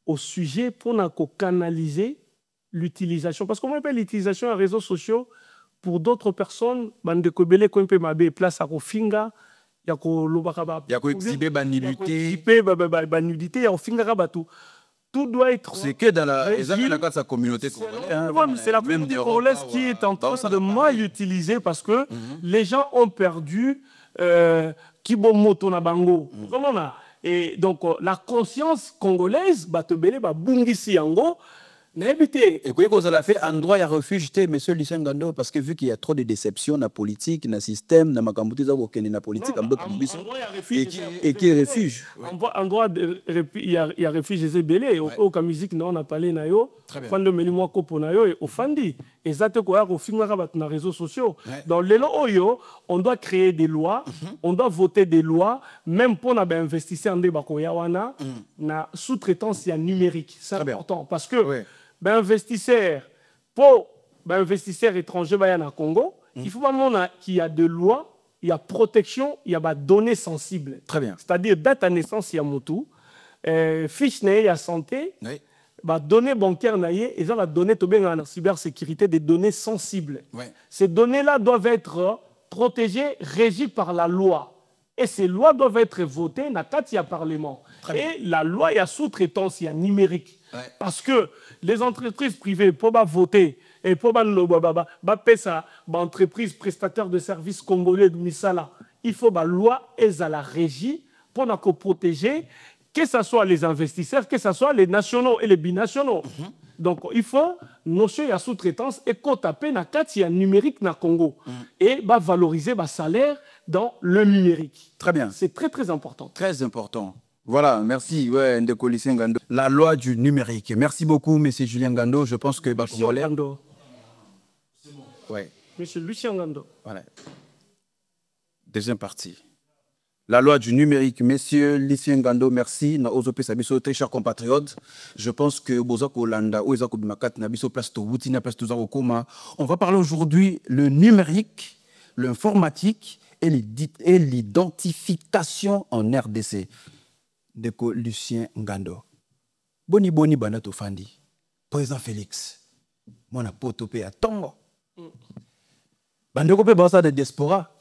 au sujet pour canaliser l'utilisation. Parce qu'on appelle l'utilisation des réseaux sociaux pour d'autres personnes, bande kobele ko mpe mabe place à kofinga, ya ko lobaka ya ko exhiber banudité, banudité ya kofinga rabatu. Tout doit être. C'est que dans la sa communauté congolaise. C'est la communauté congolaise qui est en train de mal utiliser parce que les gens ont perdu Kibomoto na bango. Comment on a? Et donc, la conscience congolaise, Batebele, Bungisi Yango, n'a évité. Et quoi qu'on a fait, endroit à refuge, monsieur Lucien Gando, parce que vu qu'il y a trop de déceptions dans la politique, dans le système, dans la politique, et qui est refuge. Endroit, il y a refuge des Ebélé, au musique, on a parlé nayo, quand le mélimoi kopo nayo, et au Fandi. Et ça, te quoi, au film, dans les réseaux sociaux. Dans les lois, on doit créer des lois, on doit voter des lois, même pour investir en débat, na sous-traitance numérique. C'est important, parce que investisseur étranger au Congo, il faut vraiment qu'il y a de lois, il y a protection, il y a données sensibles. Très bien. C'est-à-dire date à naissance, il y a motu, fiche il y a santé, données bancaires, et ça la donnée en cybersécurité des données sensibles. Ces données-là doivent être protégées, régies par la loi. Et ces lois doivent être votées dans le Parlement. Et la loi, il y a sous-traitance, il y a numérique. Parce que les entreprises privées, pour voter, et pour entreprises prestataires de services congolais de Misala, il faut que la loi ait à la régie pour protéger, que ce soit les investisseurs, que ce soit les nationaux et les binationaux. Donc, il faut notion de sous-traitance et qu'on tape dans le numérique dans le Congo. Et valoriser le salaire dans le numérique. Très bien. C'est très, très important. Très important. Voilà, merci. Ouais, Ndeko Lucien Gando. La loi du numérique. Merci beaucoup, M. Julien Gando. Je pense que... Lucien Gando. C'est bon. Ouais. M. Lucien Gando. Voilà. Deuxième partie. La loi du numérique. Monsieur Lucien Gando, merci. Très chers compatriotes. Je pense que on va parler aujourd'hui le numérique, l'informatique et l'identification en RDC. Ndeko Lucien Ngando. Boni bana tofandi. Président Félix. Mona potopé à Tongo. Bandeko pe basa de diaspora.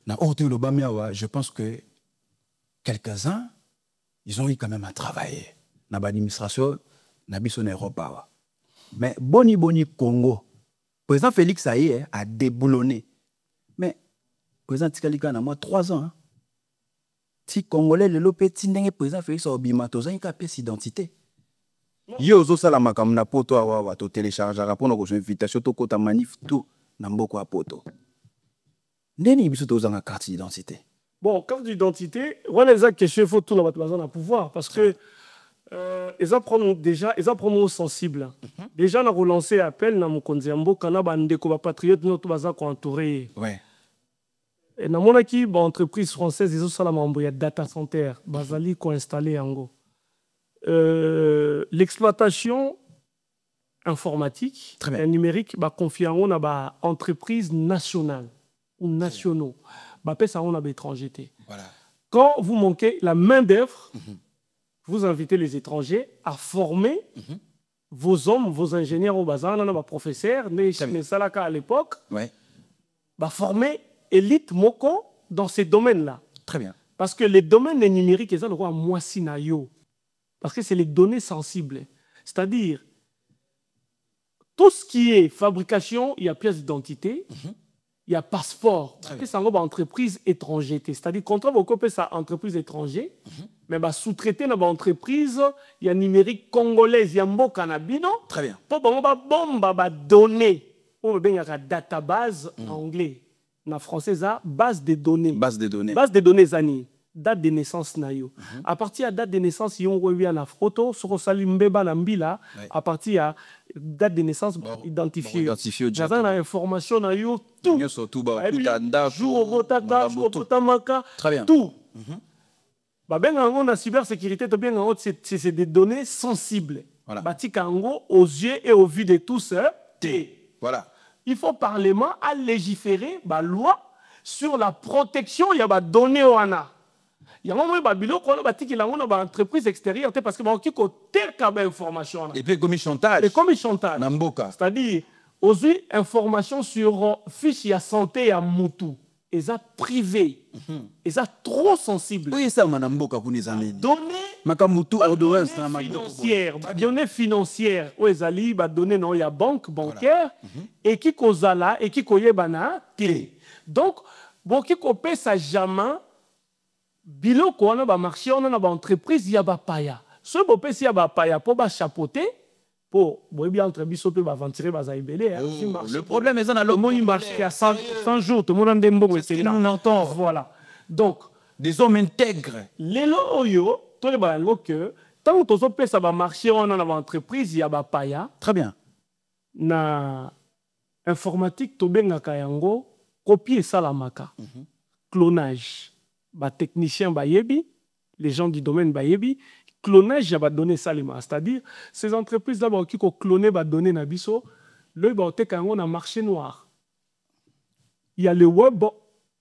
Na orte lo bamiawa, je pense que quelques-uns ils ont eu quand même à travailler. Na l'administration na biso na Europe. Mais boni Congo. Président Félix a déboulonné. Mais président Tikalika na moi 3 ans. Si Congolais le lopeti ndenge président Félix obima tozani ka pièce identité. Yo zo sala makam na poto awa to télécharger rapport ko invitation to kota manif tout na mboko a poto. Ndeni biso tozanga carte d'identité. Bon, carte d'identité, on les a questions, il faut tout dans pouvoir parce que ils apprennent déjà, ils apprennent sensible. Déjà, on a relancé appel dans mon konziambo, quand on a des patriotes, nous avons entouré. Ouais. Et dans mon équipe, entreprise française, ils ont ça la data center, basali qu'on installé en go. L'exploitation informatique et numérique, bah confier on a entreprise nationale ou nationaux. Bah ça on a étrangers. Voilà. Quand vous manquez la main d'œuvre, vous invitez les étrangers à former vos hommes, vos ingénieurs au bazar, on a des professeurs, mais Salaka à l'époque, bah former élite moko dans ces domaines-là. Très bien. Parce que les domaines numériques, ils ont le droit à moissinayo. Parce que c'est les données sensibles. C'est-à-dire, tout ce qui est fabrication, il y a pièce d'identité, il y a passeport. C'est une entreprise étrangère. C'est-à-dire, quand on va ça entreprise étrangère, mais sous-traiter dans l'entreprise, il y a numérique congolaise, il y a un canabino. Très bien. Pour donner, il y a une database en anglais. En français, ça base de données. Base de données. Base de données, Zani. Date de naissance nayo. À partir de date de naissance, ils ont revu la photo sur Salimbeba Nambila. À partir de date de naissance identifiée. J'ai une information nayo tout. Jour rotaka, jour rotamaka. Très bien. Tout. Bah ben on a cybersécurité, bien c'est des données sensibles. Voilà. Batika aux yeux et au vu de tous. Voilà. Il faut parlement à légiférer la loi sur la protection il y a des données au ana. Il y a un moment où il y a une entreprise extérieure parce que il y a des informations. Et puis comme chantage. Et comme chantage. C'est-à-dire aujourd'hui information sur fiche de santé à Moutou. Et ça privé. Et ça trop sensible. Oui, ça manamboka pour les amis. Données financières. Où les ali données non il y a banque bancaire et qui kozala et qui koye bana té. Donc bon qui kopé ça jamais biloko on a marché on a entreprise il y a ba paya. Ce beau si y a ba paya pour ba chapeauter pour bien entre biso pe ba ventirer ba zaibelé. Le problème est dans le monde il marche à 100 jours tout le monde en dembo c'est on entend voilà. Donc des hommes intègres. Les loyo tout les ba que tant que tu ça va marcher on a entreprise il y a ba paya. Très bien. Na informatique to bengaka yango copier salamaka. Clonage. Ba technicien ba yebi, les gens du domaine ba yebi, clonage ba donner salima, c'est-à-dire ces entreprises là qui ko cloner ba donner na biso, le ba te kango na marché noir. Il y a le web,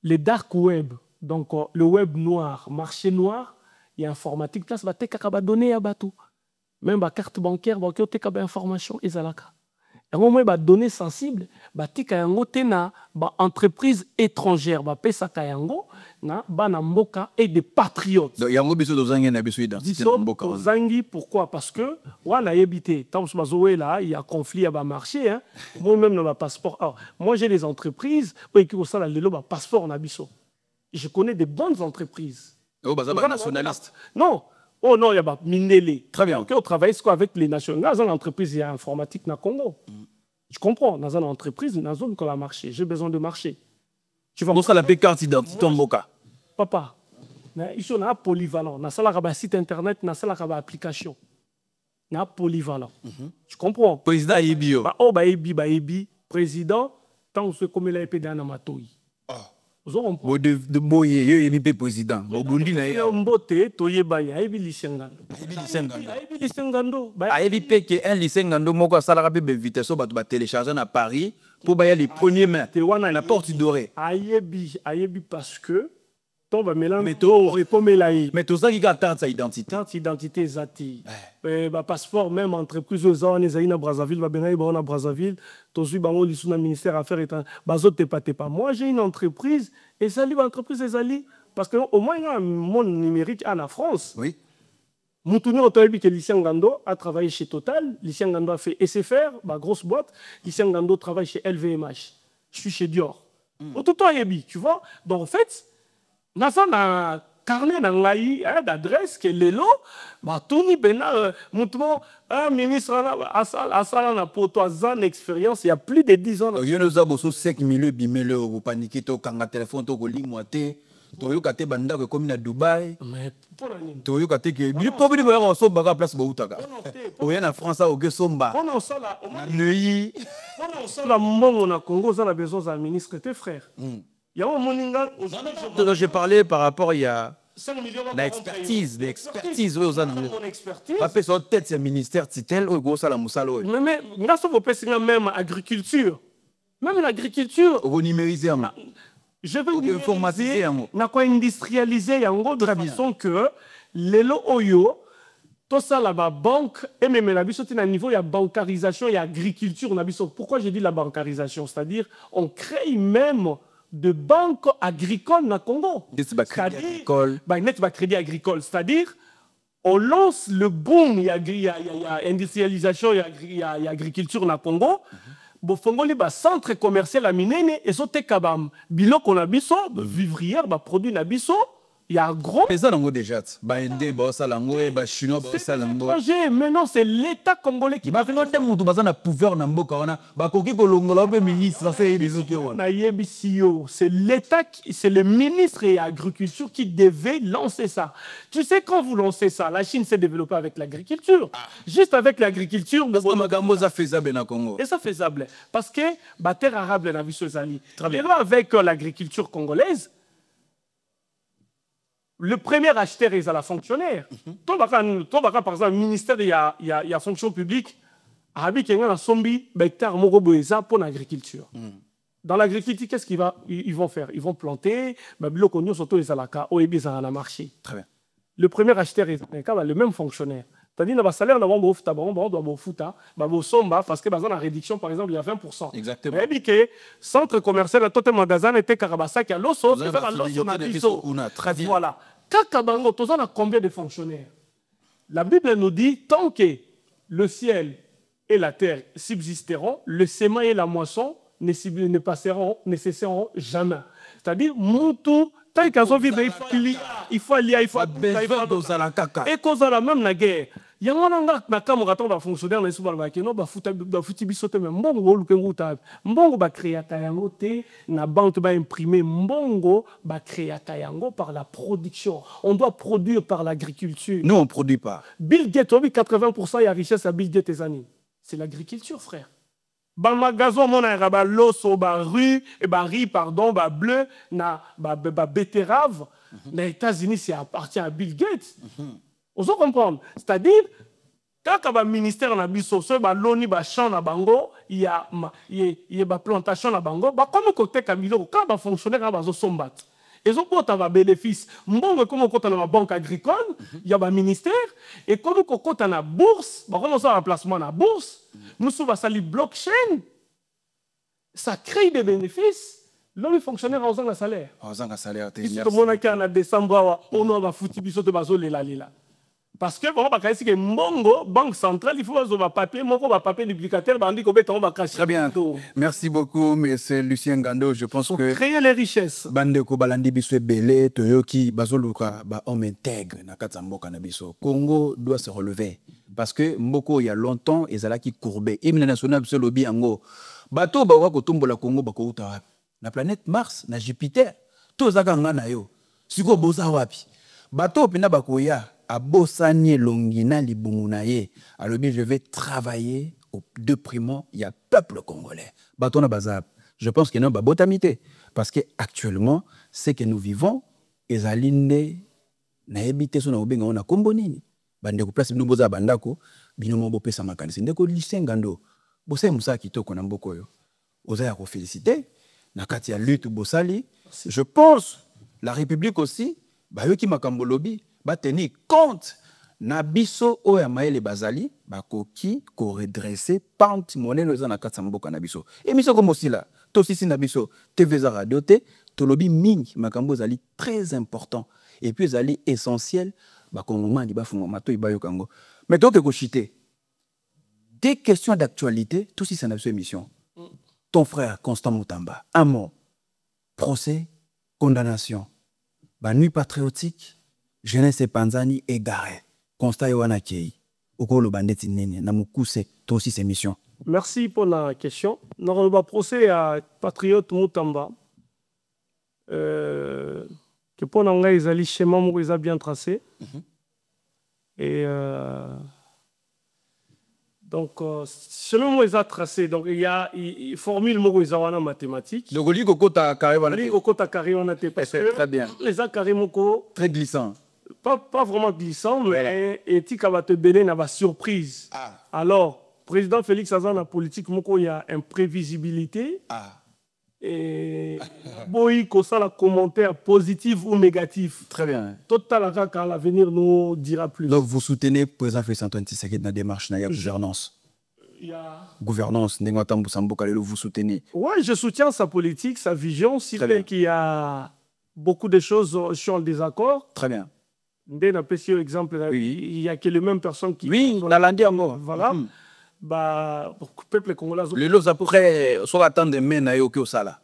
le dark web. Donc le web noir, marché noir, il y a informatique place ba te ba donner à batou. Même ba carte bancaire ba te ka ba information ezalaka. Et au moins ba données sensibles, ba tika yango tena ba entreprise étrangère ba pesa kayango na bana mboka et des patriotes. Donc yango biso dozangi na biso identité na mboka. Dozangi pourquoi? Parce que voilà yebité tant que là il y a conflit à ba marché hein. Moi même dans ma passeport. Alors, moi j'ai des entreprises qui ont ça là le passeport na biso. Je connais des bonnes entreprises. Oh bah ça ba nationaliste. Non. Oh non, il y a Mindele. Très bien. On travaille avec les nationaux. Dans une entreprise informatique na Congo. Je comprends. Dans une entreprise, dans une zone qu'on a marché. J'ai besoin de marcher. Tu vas montrer la carte d'identité en Boka. Papa, ici on a polyvalent. On a un site internet, on a une application. On a polyvalent. Tu comprends? Président Ebio. Oh, Ebi. Président, tant que c'est comme il a été dans ma toy. De boye yo yemi président bobundi na yo mbote toyebanya ebi lisengando ebi peke un lisengando moko asala ka be vitesse bato ba télécharger na Paris pour ba ya les premiers mains la porte dorée ayebi parce que to ba mélange mais to repomelai mais to ça qui carte sa identité zati ba passeport même entreprise aux on ezali na Brazzaville ba benai ba na Brazzaville to suis bango lisu na ministère affaires étrangères bazote pas moi j'ai une entreprise et ça li entreprise ezali parce que au moins il y a un monde numérique en France. Oui. Moutouni Otoyebi que Lucien Gando a travaillé chez Total, Lucien Gando a fait SFR, ma grosse boîte, Lucien Gando travaille chez LVMH. Je suis chez Dior. Otoyebi, tu vois. Donc en fait, on a un carnet d'adresse que Lelo, Tony Bena, un ministre a na pour toi une expérience il y a plus de 10 ans. Il y a nos abos 5 milieux bimele au paniquer to kanga téléphone to ko limwaté toyoka te banda ko komi na Dubaï Mais pour la nini? toyoka te ke bi problème ya ko somba ka place boutaka oya na France au somba On en sort là, na Neuilly on en sort là, mon na Congo, ça a besoin d'un ministre, tes frères. Il y a un moninga, dont j'ai parlé par rapport il y a 5 millions l'expertise aux mon expertise. pas fait sur tête c'est ministère titel au gros sala musalo Mais là, ça vous pèse même agriculture. Même l'agriculture. au numériser Je veux informatiser na quoi industrialiser yango de façon que les lo oyo tout ça là bas banque et même la biso à niveau il y a bancarisation il y a agriculture na biso. Pourquoi j'ai dit la bancarisation, c'est-à-dire on crée même de banques agricoles na Congo. C'est-à-dire crédit agricole, c'est-à-dire on lance le boom, il y a industrialisation, il y a agriculture na Congo. Bon, fongoli ba centre commercial à Minene et so te kabam biloko na biso vivrière ba produit na biso il y a gros mais ça nango déjà ba indé ba salango et ba chinois ba salango mais non c'est l'état congolais qui ba fino te mutu ba na pouvoir na mboka wana ba koki ko longola be ministre ça c'est les autres na yebisio c'est l'état c'est le ministre et agriculture qui devait lancer ça. Tu sais quand vous lancez ça la Chine s'est développée avec l'agriculture. Juste avec l'agriculture magambo za faisable na Congo et ça faisable parce que ba terre arable na biso zali avec l'agriculture congolaise. Le premier acheteur est à la fonctionnaire. Toi, par exemple, le ministère, il y a fonction publique. Arabi qui a sombi, hectare moroboeza pour l'agriculture. Dans l'agriculture, qu'est-ce qu'ils vont faire? Ils vont planter, surtout les alaka, au la marché. Très bien. Le premier acheteur est le même fonctionnaire. C'est-à-dire que le salaire doit parce que dans la réduction, par exemple, il y a 20%. Exactement. Mais le centre commercial, tout le magasin était Karabassa qui a l'osso, voilà. Kakabango, tu as combien de fonctionnaires? La Bible nous dit tant que le ciel et la terre subsisteront, le sément et la moisson ne cesseront jamais. C'est-à-dire, Moutou, tant qu'il il faut lire, il faut et cause la même la guerre. Il y a un camarade va fonctionnaire dans les sous-marins va foutre bisote mais mbongo lukenguta mbongo ba créer kayango te na banque ba imprimer mbongo ba créer kayango par la production. On doit produire par l'agriculture. Nous on produit pas. Bill Gates 80% il y a richesse à Bill Gates et amis. C'est l'agriculture frère. Ba magasin mon ba loso ba rue et ba riz pardon ba bleu na ba betterave. Les États-Unis c'est appartient à Bill Gates. Vous comprenez? C'est-à-dire, quand le ministère na biso, ce loni ba champ na bango, il y a ba plantation na bango, ba comme côté kamilo, quand ba fonctionnaire ba zo sombat. Et zo kota ba bénéfice. Mbongo comme kota na banque agricole, il y a ba ministère et comme kota na bourse, ba comme ça remplacement na bourse, nous sous ba sali blockchain. Ça crée des bénéfices. L'homme fonctionnaire en un salaire. En un salaire, tu sais. Tout le monde qui en a décembre, on va foutre biso de bazo lila. Parce que bon, parce que Mongo, banque centrale, il faut avoir papier, mon papier duplicateur, bandit qu'on on va cacher. Très bien. Merci beaucoup, monsieur Lucien Gando. Je pense que créer les richesses. Bande ko balandi biso belé, toyoki bazoluka ba homme intègre na katambo kanabiso. Congo doit se relever parce que Mboko il y a longtemps ezala qui courbé. Hymne national biso lobby ango. Bato ba ko tombola Congo ba ko uta na planète Mars, na Jupiter. To zaka ngana yo. Siko boza wapi. Bato pina bakoya à Bossanie Longina Libungunaye. Alors bien, je vais travailler au déprimant, il y a peuple congolais. Batona Bazab. Je pense qu'il y a une botamité. Parce qu'actuellement, ce que nous vivons, les alinde, na habité son obenga on a kombonini. Bande ko place nous boza bandako, binomo bo pesa makanisi. Ndeko lisengando. Bosse musa kitoko na mboko yo. Oza ya ko féliciter. Na kati ya lutte bosali. Je pense la République aussi, ba yo ki makambo lobby. Ba tenir compte na biso oya maele bazali ba koki ko redresser pante monnaie no na katsamboka na biso émission comme aussi là to sisi na biso TV za radio te to lobby mingi makambo zali très important et puis zali essentiel ba kongoma di ba fungo mato ibayo kango mais donc ko chiter des questions d'actualité tout si c'est na émission ton frère Constant Mutamba un mot procès condamnation ba nuit patriotique jeunesse panzani égaré. Constat yoana kei. Okolo bandeti nene na mukuse to aussi ces missions. Merci pour la question. Nous va procès à Patriote Mutamba. que pour nous, ils allaient schéma bien tracé. Et donc, selon moi, ils ont tracé. Donc, il y a une formule en mathématiques. Donc, il y a carré. Très bien. Les carré très glissant. Pas vraiment glissant, mais éthique va te donner une surprise. Alors, président Félix Azan, la politique, il y a une prévisibilité. Et boy, qu'on ça, la commentaire positif ou négatif. Très bien. Total, quand l'avenir nous dira plus. Donc, vous soutenez le président Félix Antoine Tshisekedi dans la démarche de la gouvernance. Gouvernance, vous soutenez. Oui, je soutiens sa politique, sa vision. Si qu'il y a beaucoup de choses sur le désaccord. Très bien. Exemple, il y a que les mêmes personnes qui... Oui, on a l'andi en mot. Voilà. Bah, peuple congolais... Les lots après, soit attendre men na yoki osala.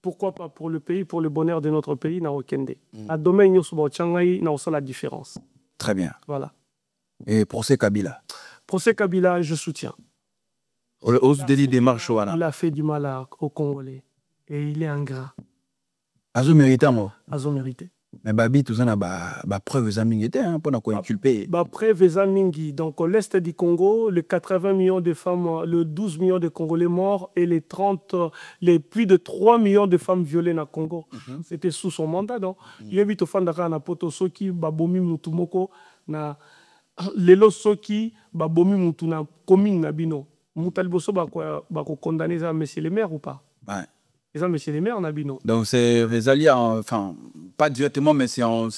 Pourquoi pas pour le pays, pour le bonheur de notre pays, na okende. À domaine yo suba changai na osala la différence. Très bien. Voilà. Et procès Kabila. Procès Kabila, je soutiens. Ose délit démarche wana. Il a fait du mal aux Congolais et il est ingrat. Azo mérité moi. Azo mérité. Mais babi tout ça na ba preuve zamingi était hein pour na ko inculper. Ba preuve zamingi. Donc l'est du Congo, les 80 millions de femmes, le 12 millions de Congolais morts et les plus de 3 millions de femmes violées dans le Congo. C'était sous son mandat donc. Il invite aux femmes d'Aka na poto soki babomi mutumoko na lelo soki babomi mutu na commune na bino. Mutaliboso ba ko condamner ça monsieur le maire ou pas? Ouais. Et ça, monsieur le maire, Nabino. Donc, c'est les alliés, enfin, pas directement, mais c'est en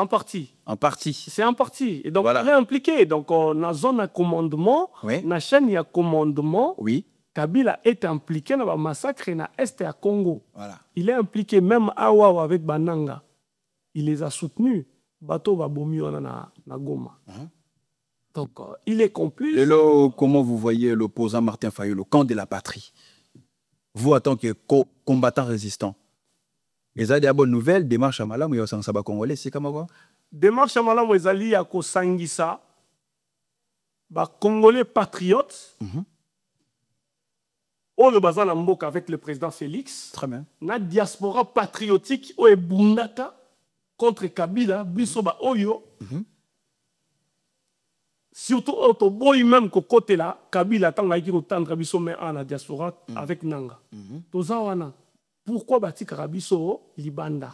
partie. En partie. C'est en partie. Et donc, voilà. On est impliqué. Donc, on a zone à commandement, on a chaîne à commandement. Oui. Kabila est impliqué dans le massacre dans l'Est à Congo. Voilà. Il est impliqué même à Awa avec Bananga. Il les a soutenus. Bateau va bomber na Goma. Donc, il est complice. Et là, comment vous voyez l'opposant Martin Fayulu, le camp de la patrie? Vous, en tant que combattant résistant, les avez des bonnes nouvelles, démarche à Malam, il y a un Congolais, c'est comment quoi? Démarche à Malam, il y a un Sangisa, Congolais patriotes, on le bazan en Mboka avec le président Félix. Très bien. La diaspora patriotique, on est Bundaka contre Kabila, Bisoba Oyo. Surtout au boy même qu'au côté là, Kabila tant qu'il y a autant de biso mais en la diaspora avec Nanga. Pourquoi bâtir Karabiso Libanda?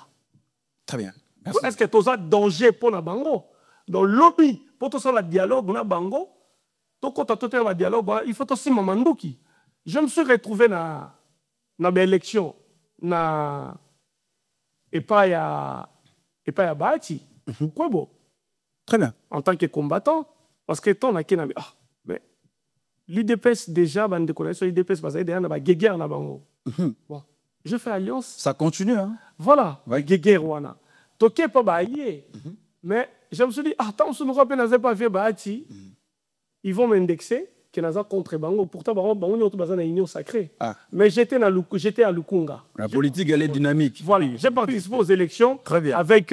Très bien. Est-ce que tu as danger pour la bango? Dans le lobby, pour tout ça le dialogue na bango, tout quand tu as un dialogue, il faut aussi Mamandouki. Je me suis retrouvé dans l'élection et pas à Bahati. Quoi beau? Très bien. En tant que combattant. Parce que ton akena mais l'UDPS déjà ban de connaissance l'UDPS parce que derrière na guerre na bango. Bon, je fais alliance. Ça continue hein. Voilà, guerre wana. Toké pas bailler. Mais je me suis dit attends, ce nous rappelle n'a pas fait Bahati. Ils vont m'indexer que n'a contre bango pourtant bango nous bazana na union sacrée. Mais j'étais à Lukunga. La politique elle est dynamique. Voilà, j'ai participé aux élections. Très bien. Avec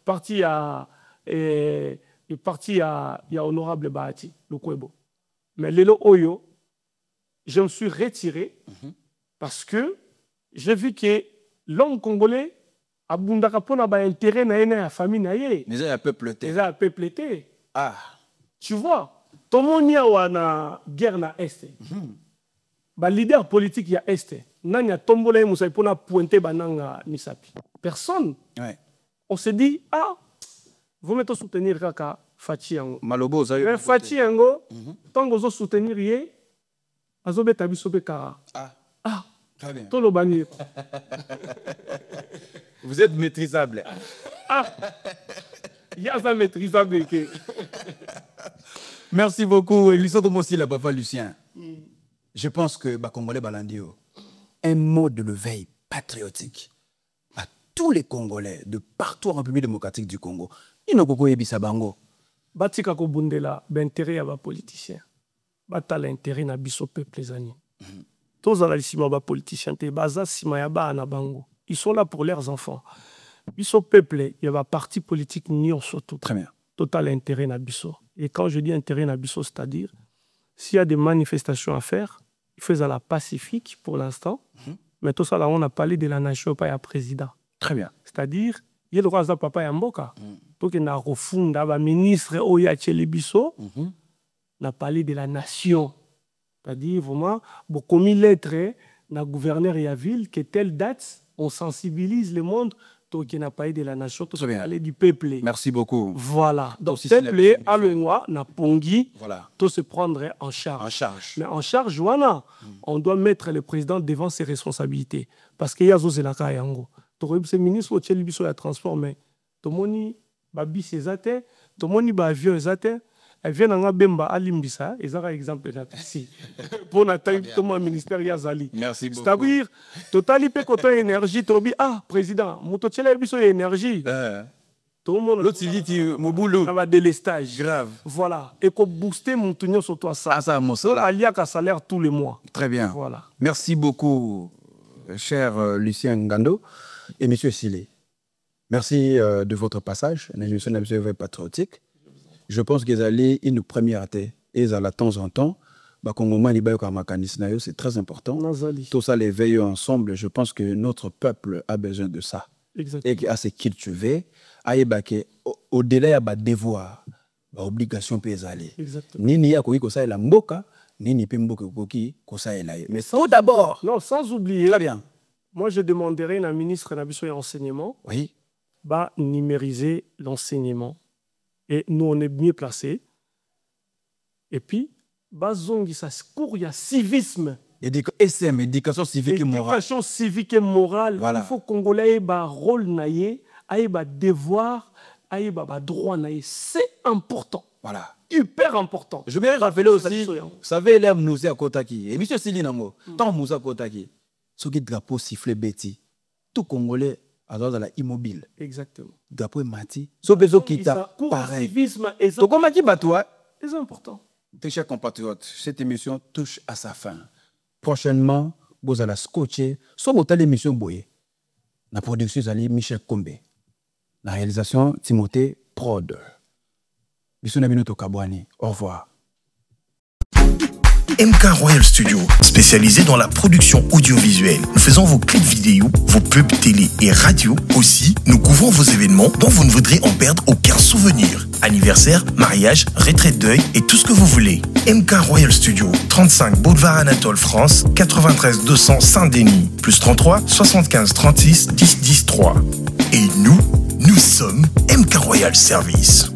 parti à et parti à honorable Bahati, le Kwebo. Mais Lelo Oyo, je me suis retiré parce que j'ai vu que l'homme congolais a bundakapona ba intérêt na la famille na yé. Mais ça a peuplé. Les a peuplé. Tu vois, tout le monde y a na guerre na est. Ba leader politique y a est. Nanya tombola musa pona pointer bananga misapi. Personne. Ouais. On se dit vous mettez soutenir Kaka Fachi Yango. Malobo, ça y est. Fachi Yango, tant que vous soutenir yé, azobe tabisobe kara. Très bien. Tout le bannier. Vous êtes maîtrisable. Il y a ça maîtrisable. Merci beaucoup. Lucien aussi la papa Lucien. Je pense que Congolais Balandio, un mot de l'éveil patriotique à tous les Congolais de partout en République démocratique du Congo. Inokoko yebisa bango. Batika ko bundela l'intérêt à ba politicien. Bata l'intérêt na biso peuple zani. Tous ala lisima ba politicien te baza sima ya ba na bango. Ils sont là pour leurs enfants. Biso peuple, il y a un parti politique ni surtout. Très bien. Total intérêt na biso. Et quand je dis intérêt na biso, c'est-à-dire s'il y a des manifestations à faire, il faut à la pacifique pour l'instant. Mais tout ça là on a parlé de la nation pas ya président. Très bien. C'est-à-dire, il y a le roi papa Yamboka. Donc, il y a un ministre Oya Tchelebiso, n'a parlé de la nation. C'est-à-dire, vraiment, comme il lettre, na gouverneur et la ville, que telle date, on sensibilise le monde, donc il n'a pas de la nation, tout parler du peuple. Merci beaucoup. Voilà. Donc, peuple, à l'Oinoa, n'a pongi, voilà. tout se prendre en charge. En charge. Mais en charge, voilà, on doit mettre le président devant ses responsabilités. Parce qu'il y a Zozelaka Yango. Le ministre au Tchelibiso a transformé. Tout le monde, babi ses athées, tout le monde, avion ses athées. Elle vient en Bemba à Limbisa, et ça, par exemple, ici. Pour notre ministère Yazali. Merci beaucoup. C'est-à-dire, total, il peut côté énergie, tu dis, ah, président, mon tchèle biso énergie. Tout le monde. L'autre, il dit, mon boulot. Ça va délestage. Grave. Voilà. Et qu'on booster mon tenir sur toi ça. Ah, ça, mon ça. Il y a qu'un salaire tous les mois. Très bien. Voilà. Merci beaucoup, cher Lucien Ngando et monsieur Silé. Merci de votre passage. L'émission d'Observateur Patriotique. Je pense qu'ils allaient une première thé et ils allaient de temps en temps. C'est très important. Tout ça les veille ensemble. Je pense que notre peuple a besoin de ça. Exactement. Et à se cultiver, au-delà il y a des devoirs, des obligations pour les aller. Ni a quoi ça la mboka, ni pemboka ko ça mais tout d'abord. Non, sans oublier. Très bien. Moi je demanderais à la ministre de l'enseignement. Oui. Bah numériser l'enseignement. Et nous, on est mieux placés. Et puis, il y a civisme. SM, éducation civique et morale. Éducation civique et morale. Voilà. Il faut que les Congolais aient un rôle, un devoir, un droit. C'est important. Voilà. Hyper important. Je vais rappeler aussi, vous savez, l'air nous est à Kotaki. Et M. Silinango, tant nous à Kotaki, ce qui est drapeau sifflé Betty, tout Congolais. Alors, dans la immobile. Exactement. D'après Mati, ce besoin qui t'a pareil. Donc, comme dit Batoua, c'est important. Mes chers compatriotes, cette émission touche à sa fin. Prochainement, vous allez scotcher, soit vous allez l'émission Boye. La production, c'est Michel Kombe. La réalisation, Timothée Prod. Bisous Nabinoto Kabouani. Au revoir. MK Royal Studio, spécialisé dans la production audiovisuelle. Nous faisons vos clips vidéo, vos pubs télé et radio. Aussi, nous couvrons vos événements dont vous ne voudrez en perdre aucun souvenir. Anniversaire, mariage, retraite deuil et tout ce que vous voulez. MK Royal Studio, 35 Boulevard Anatole France, 93 200 Saint-Denis, plus 33 75 36 10 10 3. Et nous sommes MK Royal Service.